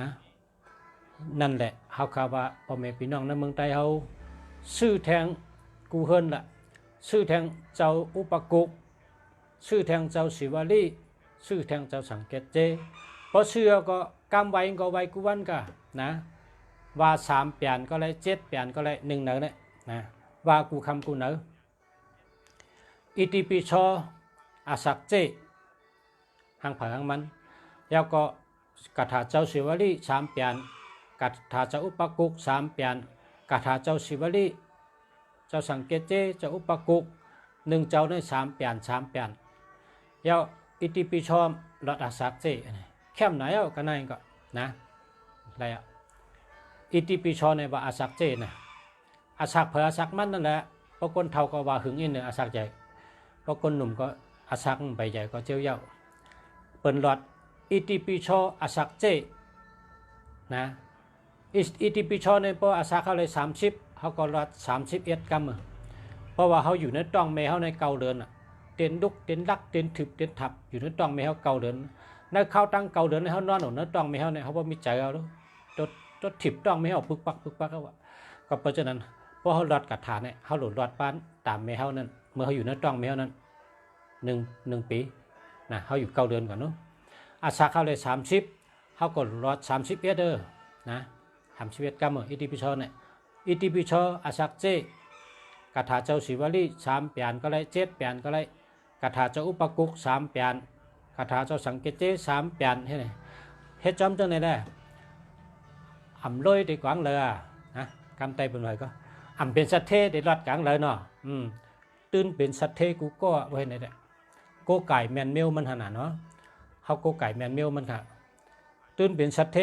นั่นแหละเฮาข่าวว่าพ่อแม่พี่น้องในเมืองไทยเฮาชื่อแทงกูเฮิรนล่ะชื่อแทงเจ้าอุปกุกชื่อแทงเจ้าศิวลีชื่อแทงเจ้าสังเกตเจเพราะชื่อก็กำไว้ก็ไว้กูวันก็นะว่า3เปลี่ยนก็เลย7เปลี่ยนก็เลย1เนอเนี่ยนะว่ากูคำกูเนออิติปิโสอาศักเจหังเผาหังมันแล้วก็คาถาเจ้าศิวลี3เปลี่ยนคาถาเจ้าอุปกุก3เปลี่ยนคาถาเจ้าศิวลีเจ้าสังเกตเจเจ้าอุปกุก1เจ้าได้3เปลี่ยน3เปลี่ยนแล้วอิติปิโสลดอาศักเจแค่ไหนเอากันไหนก็นะอะไรอ่ะอิติปิโสในว่าอาศักเจนะอาศักเผออาศักมันนั่นแหละเพราะคนเฒ่าก็ว่าหึงอินเนี่ยอาศักใหญ่เพราะคนหนุ่มก็อาศักไปใหญ่ก็เจียวเย้าเปิ้นลดอิติปิโสอาศักเจนะอิติปิโสในพออาศักเขาเลย30เขาก็ลด31กรัมเพราะว่าเขาอยู่ในต้องแม่เขาในเก่าเดินเต้นดุกเต้นลักเต้นถึบเต้นทับอยู่ในต้องแม่เขาเก่าเดินในเข้าตั้งเก่าเดินในเขานอนหนุนในต้องแม่เขาเนี่ยเขาบ่มีใจเอาแล้วจดถิบต้องไม่เขาปึกปักเขาว่าก็เพราะฉะนั้นพอเขาลดกระถาเนี่ยเขาหลุดลดป้านตามแม่เขานั่นเมื่อเขาอยู่ในต้องแม่เขานั้น1 ปีนะเขาอยู่เก่าเดินก่อนเนาะอาศักเขาเลย30เขาก็ลด31เด้อนะ31กรัมอิติปิโสเนี่ยอิติปิโสอาศักเจคาถาเจ้าศิวลี3เปลี่ยนก็เลย7เปลี่ยนก็เลยคาถาเจ้าอุปกุก3เปลี่ยนคาถาเจ้าสังเกตเจ3เปลี่ยนเฮ็ดไงเฮ็ดจอมจังไหนได้อำลอยได้กวางเลยนะกำไตเป็นไรก็อำเป็นสัตเทได้รอดกลางเลยเนาะตื่นเป็นสัตเทกูก็ไว้ไหนได้โกไก่แมนเมลมันขนาดเนาะเฮาโกไก่แมนเมลมันค่ะตื่นเป็นสัตเท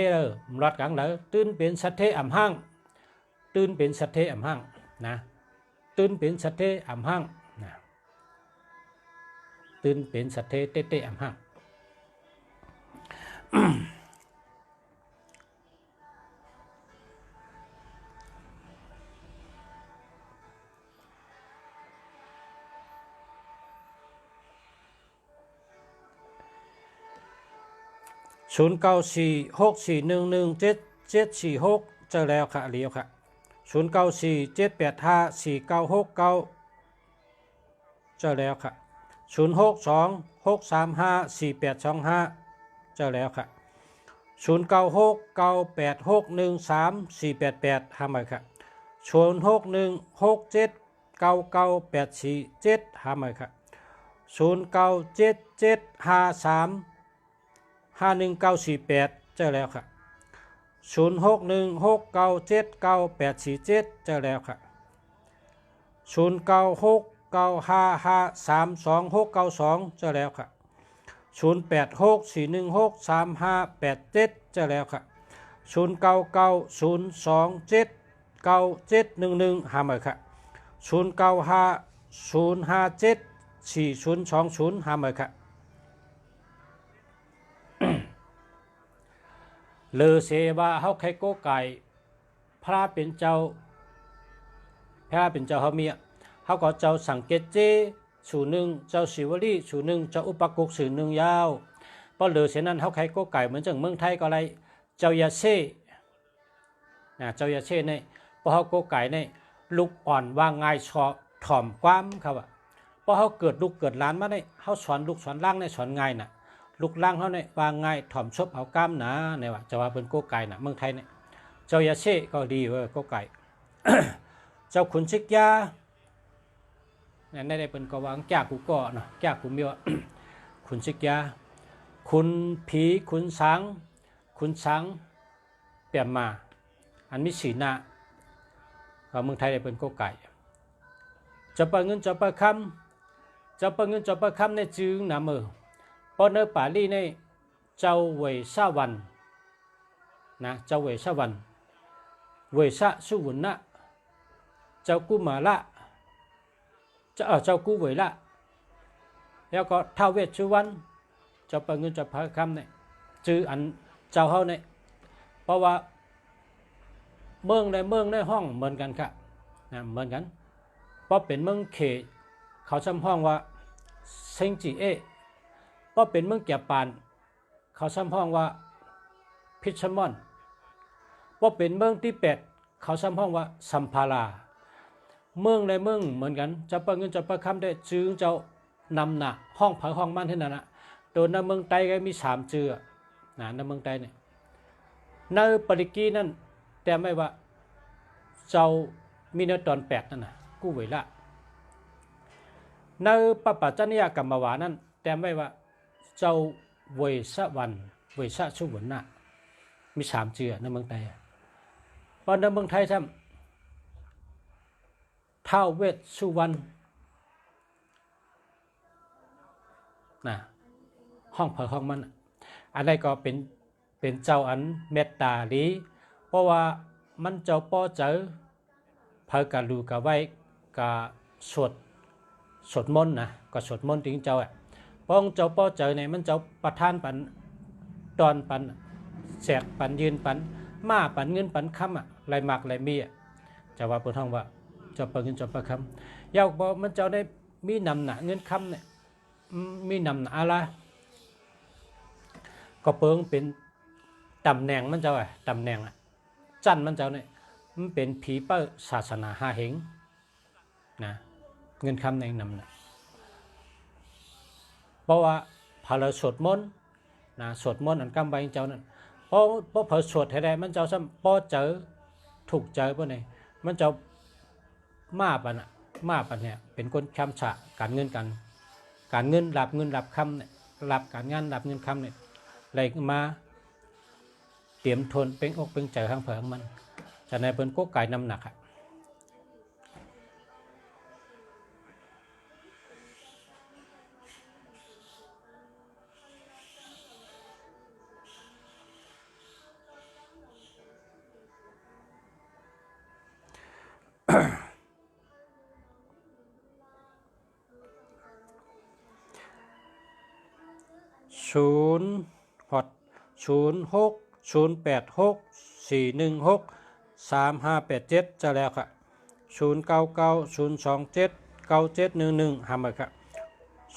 รอดกลางเลยตื่นเป็นสัตเทอ่ำห้างตื่นเป็นสัตเทอ่ำห้างนะตื่นเป็นสัตเทอ่ำห้างนะตื่นเป็นสัตเทเต้อ่ำห้าง0946411746เจอแล้วค่ะเลี้ยวค่ะ0947854969เจอแล้วค่ะ0626354825เจอแล้วค่ะ0969861348หาใหม่ค่ะ0616799847หาใหม่ค่ะ0977535148เจอแล้วค่ะ0616979847เจอแล้วค่ะ0969553262เจอแล้วค่ะ0864163587เจอแล้วค่ะ0990279711หาใหม่ค่ะ0950574020หาใหม่ค่ะเลอเสว่าเฮาใครโกไก่พระเป็นเจ้าเฮามีเฮาก็เจ้าสังเกตเจสูหนึ่งเจ้าศิวลีสูหนึ่งเจ้าอุปกุกสูหนึ่งยาวเพราะเลอเสนั้นเฮาใครโกไก่เหมือนจังเมืองไทยก็ไรเจ้ายาเซ่เจ้ายาเซ่เนี่ยพอเฮาโกไก่เนี่ยลูกอ่อนว่าง่ายชอถ่อมความครับพอเฮาเกิดลูกเกิดหลานมาเนี่ยเฮาสอนลูกสอนล่างเนี่ยสอนง่ายน่ะลูกล่างเขาเนี่ยวางง่ายถ่อมชบเอากล้ามหนาเนี่ยว่าจะว่าเป็นโกไก่นะเมืองไทยเนี่ยเจ้ายาเช่ก็ดีเว้ยโกไก่ เจ้าขุนชิกยาเนี่ยได้เป็นกวางแก่กูก็เนาะแก่กูมีว่า ขุนชิกยาขุนผีขุนช้างเปลี่ยนมาอันมีสีหน้าเมืองไทยได้เป็นโกไก่จะไปเงินจะไปคำในจึงน้ำมือพอเนื้อป่าลี่ในเจ้าเวชาวันนะเจ้าเวชาวันเวชะสุวรรณะเจ้ากุมาระเจ้า เจ้ากู้เวยละแล้วก็ท้าวเวชสุวรรณเจ้าประเงินเจ้าพระคำเนี่ยชื่ออันเจ้าเฮาเนี่ยเพราะว่าเมืองในห้องเหมือนกันครับนะเหมือนกันเพราะเป็นเมืองเขตเขาจำห้องว่าเซงจีเอเพราะเป็นเมืองเกียปานเขาจำห้องว่าพิชมอนเพราะเป็นเมืองที่8เขาจำห้องว่าสัมภาราเมืองในเมืองเหมือนกันจะประเงินจะประคำได้จื้อเจ้านำหนักห้องเผาห้องมันที่นั่นนะโดยในเมืองไต้ก็มี3จื้อนะในเมืองไต้เนี่ยในปริกีนั่นแต่ไม่ว่าเจ้ามีเนื้อตอน8นั่นนะกู้ไว้ละในปปัจจนิยกรรมวานั่นแต่ไม่ว่าเจ้าเวสวันเวสสุวรรณะมี3จื้อในเมืองไต้พอในเมืองไทยทำท้าวเวสสุวรรณนะห้องเผาห้องมันอันใดก็เป็นเจ้าอันเมตตาลีเพราะว่ามันเจ้าป้อเจอเผากะลูกะไว้กะสวดมนต์นะก็สวดมนต์ถึงเจ้าอ่ะเพราะเจ้าป้อเจอเนี่ยมันเจ้าประทานปันตอนปันแสกปันยืนปันมาปันเงินปันคำอ่ะไรหมักไรมีอ่ะจะว่าเปิดห้องว่าเจ้าเปิดเงินเจ้าเปิดคำยาวบอกมันเจ้าได้มีนำหนะเงินคำเนี่ยมีนำหนะอะไรก็เปิงเป็นตำแหน่งมันเจ้าอ่ะตำแหน่งอ่ะจันมันเจ้าเนี่ยมันเป็นผีเป้าศาสนาหาเหงนะเงินคำในนำนะเพราะว่าพอเราสวดมนต์นะสวดมนต์อันกำใบเจ้านั่นเพราะพอสวดให้ได้มันเจ้าซ้ำพอเจอถูกเจอพวกนี้มันเจ้ามาปันอ่ะมาปันเนี่ยเป็นคนคำฉะการเงินหลับเงินหลับคำเนี่ยหลับการงานหลับเงินคำเนี่ยอะไรมาเตรียมทนเป็นอกเป็นใจข้างเผืองมันจะในเป็นก็ไก่น้ำหนักอ่ะ0806086416357จะแล้วค่ะ0990279711หามาค่ะ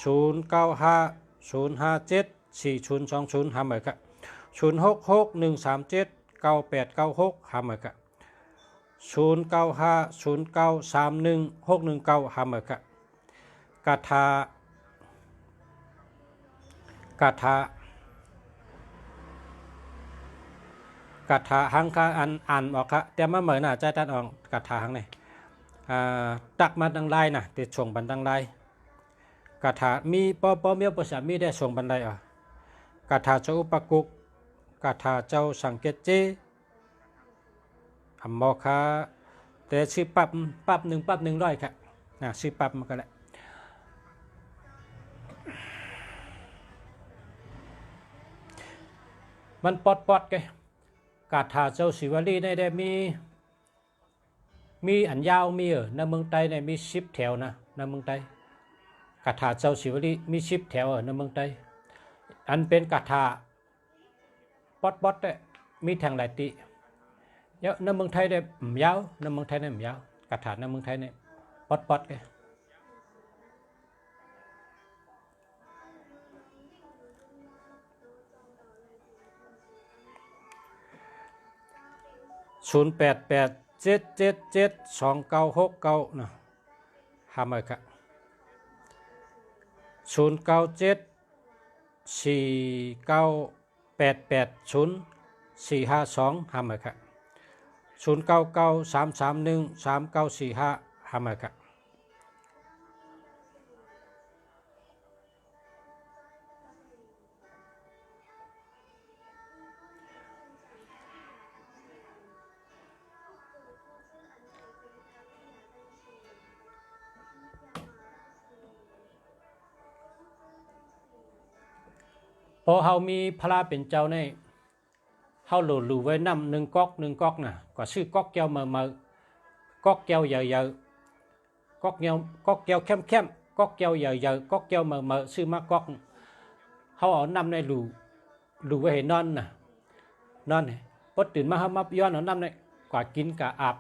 0950574020หามาค่ะ0661379896หามาค่ะ0950931619หามาค่ะกาถาหังคาอ่านออกครับแต่มาเหมือนน่ะใจตัดออกกาถาหังเนี่ยตักมาดังไรนะติดส่งบันดังไรกาถามีปอเมียวภาษามีได้ส่งบันไดกาถาเจ้าอุปกุกกาถาเจ้าสังเกตเจอัมมอคาแต่ชื่อปั๊บหนึ่งร้อยครับชื่อปั๊บมันก็แหละมันปอดไงกาถาเจ้าศิวลีได้มีอันยาวมีในเมืองไทยเนี่ยมี10แถวนะในเมืองไทยกาถาเจ้าศิวลีมี10แถวในเมืองไทยอันเป็นกาถาปอดเนี่ยมีแทงหลายตีเยอะในเมืองไทยได้ยาวในเมืองไทยเนี่ยยาวกาถาในเมืองไทยเนี่ยปอดไง0887772969นะหามาครับ0974988042หามาครับ0993313945หามาครับพอเฮามีพระเป็นเจ้าในเฮาหลู่ไว้น้ำ1 ก๊อกนะก็ชื่อก๊อกแก้วมาก๊อกแก้วใหญ่ ก๊อกแก้วเข้มก๊อกแก้วใหญ่ก๊อกแก้วเหม่อซื้อมาก๊อกเขาเอาน้ำในรูไว้ให้นอนน่ะนอนพอตื่นมาเขามาย้อนเอาน้ำในกว่ากินกะอาบ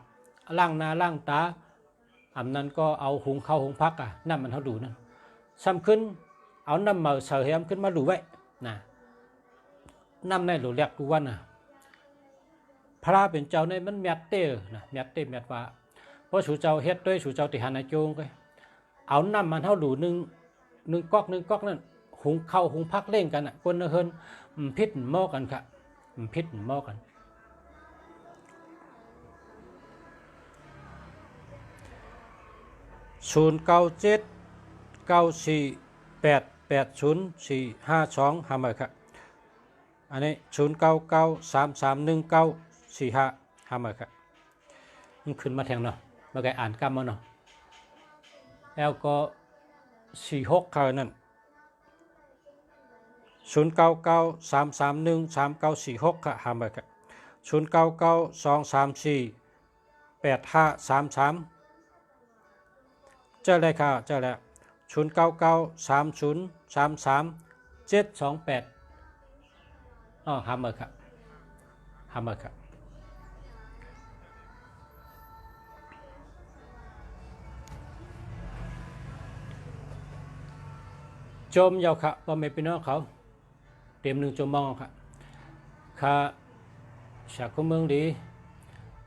ล้างหน้าล้างตาอันนั้นก็เอาหุงข้าวหุงพักน้ำมันเขาดูนั่นซ้ำขึ้นเอาน้ำเหม่อเสือแหมขึ้นมาดูไว้นะน้ำในหลูเรียกกูว่าน่ะพระเป็นเจ้าในมันแมตเต้นะแมตเต้แมตว่าเพราะสู่เจ้าเฮ็ดด้วยสู่เจ้าติหันอาโจงก็เอาน้ำมันเท่าดูหนึ่งก๊อกนั่นหุงข้าวหุงพักเล่นกันคนเฮินพิษหม้อกันค่ะพิษหม้อกัน0979488045หามาครับอันนี้0993319445หามาครับมันขึ้นมาแทงเนาะมาไกอ่านกรรมมาเนาะแล้วก็46เขานั่น0993313946ค่ะหามาครับ0992348533เจอเลยค่ะเจอแล้ว0993033728หามาครับหามาครับจมยาวค่ะพ่อแม่พี่น้องเขาเต็ม1 ชั่วโมงค่ะค่ะชาวเมืองดี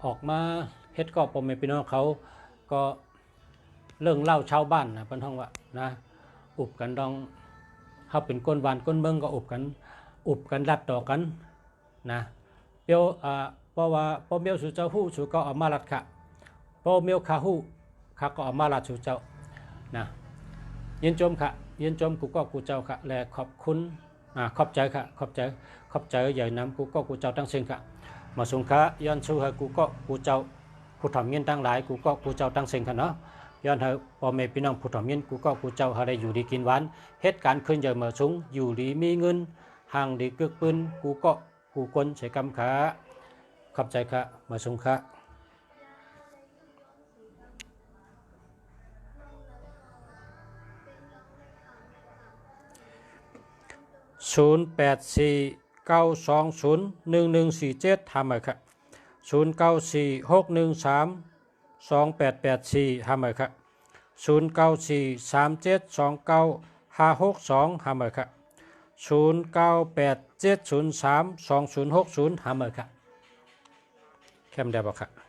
ออกมาเฮ็ดก็พ่อแม่พี่น้องเขาก็เรื่องเล่าชาวบ้านนะเพิ่นท้องว่านะอุบกันดองเฮาเป็นก้นหวานก้นเมืองก็อุบกันรัดต่อกันนะเปียวเพราะว่าพ่อเมียวสู่เจ้าฮู้สู่ก็เอามารัดค่ะพ่อเมียวคาฮู้ข้าก็เอามารัดสู่เจ้านะยินจมค่ะยินจมกูก็กูเจ้าค่ะและขอบคุณขอบใจค่ะขอบใจใหญ่น้ำกูก็กูเจ้าตั้งสิ่งค่ะมาสงค่ะย้อนสู้ให้กูก็กูเจ้าผู้ทำเงินตั้งหลายกูก็กูเจ้าตั้งสิ่งค่ะเนาะย้อนให้พ่อแม่พี่น้องผู้ทำเงินกูก็กูเจ้าหาได้อยู่ดีกินหวานเหตุการณ์ขึ้นใหญ่เมื่อสูงอยู่ดีมีเงินห่างดีเกือกปืนกูก็กูคนใช้กำขาขอบใจค่ะมาสงค่ะ0849201147ทำมาครับ0946132884ทำมาครับ0943729562ทำมาครับ0987032060ทำมาครับเข้มได้บ่ครับ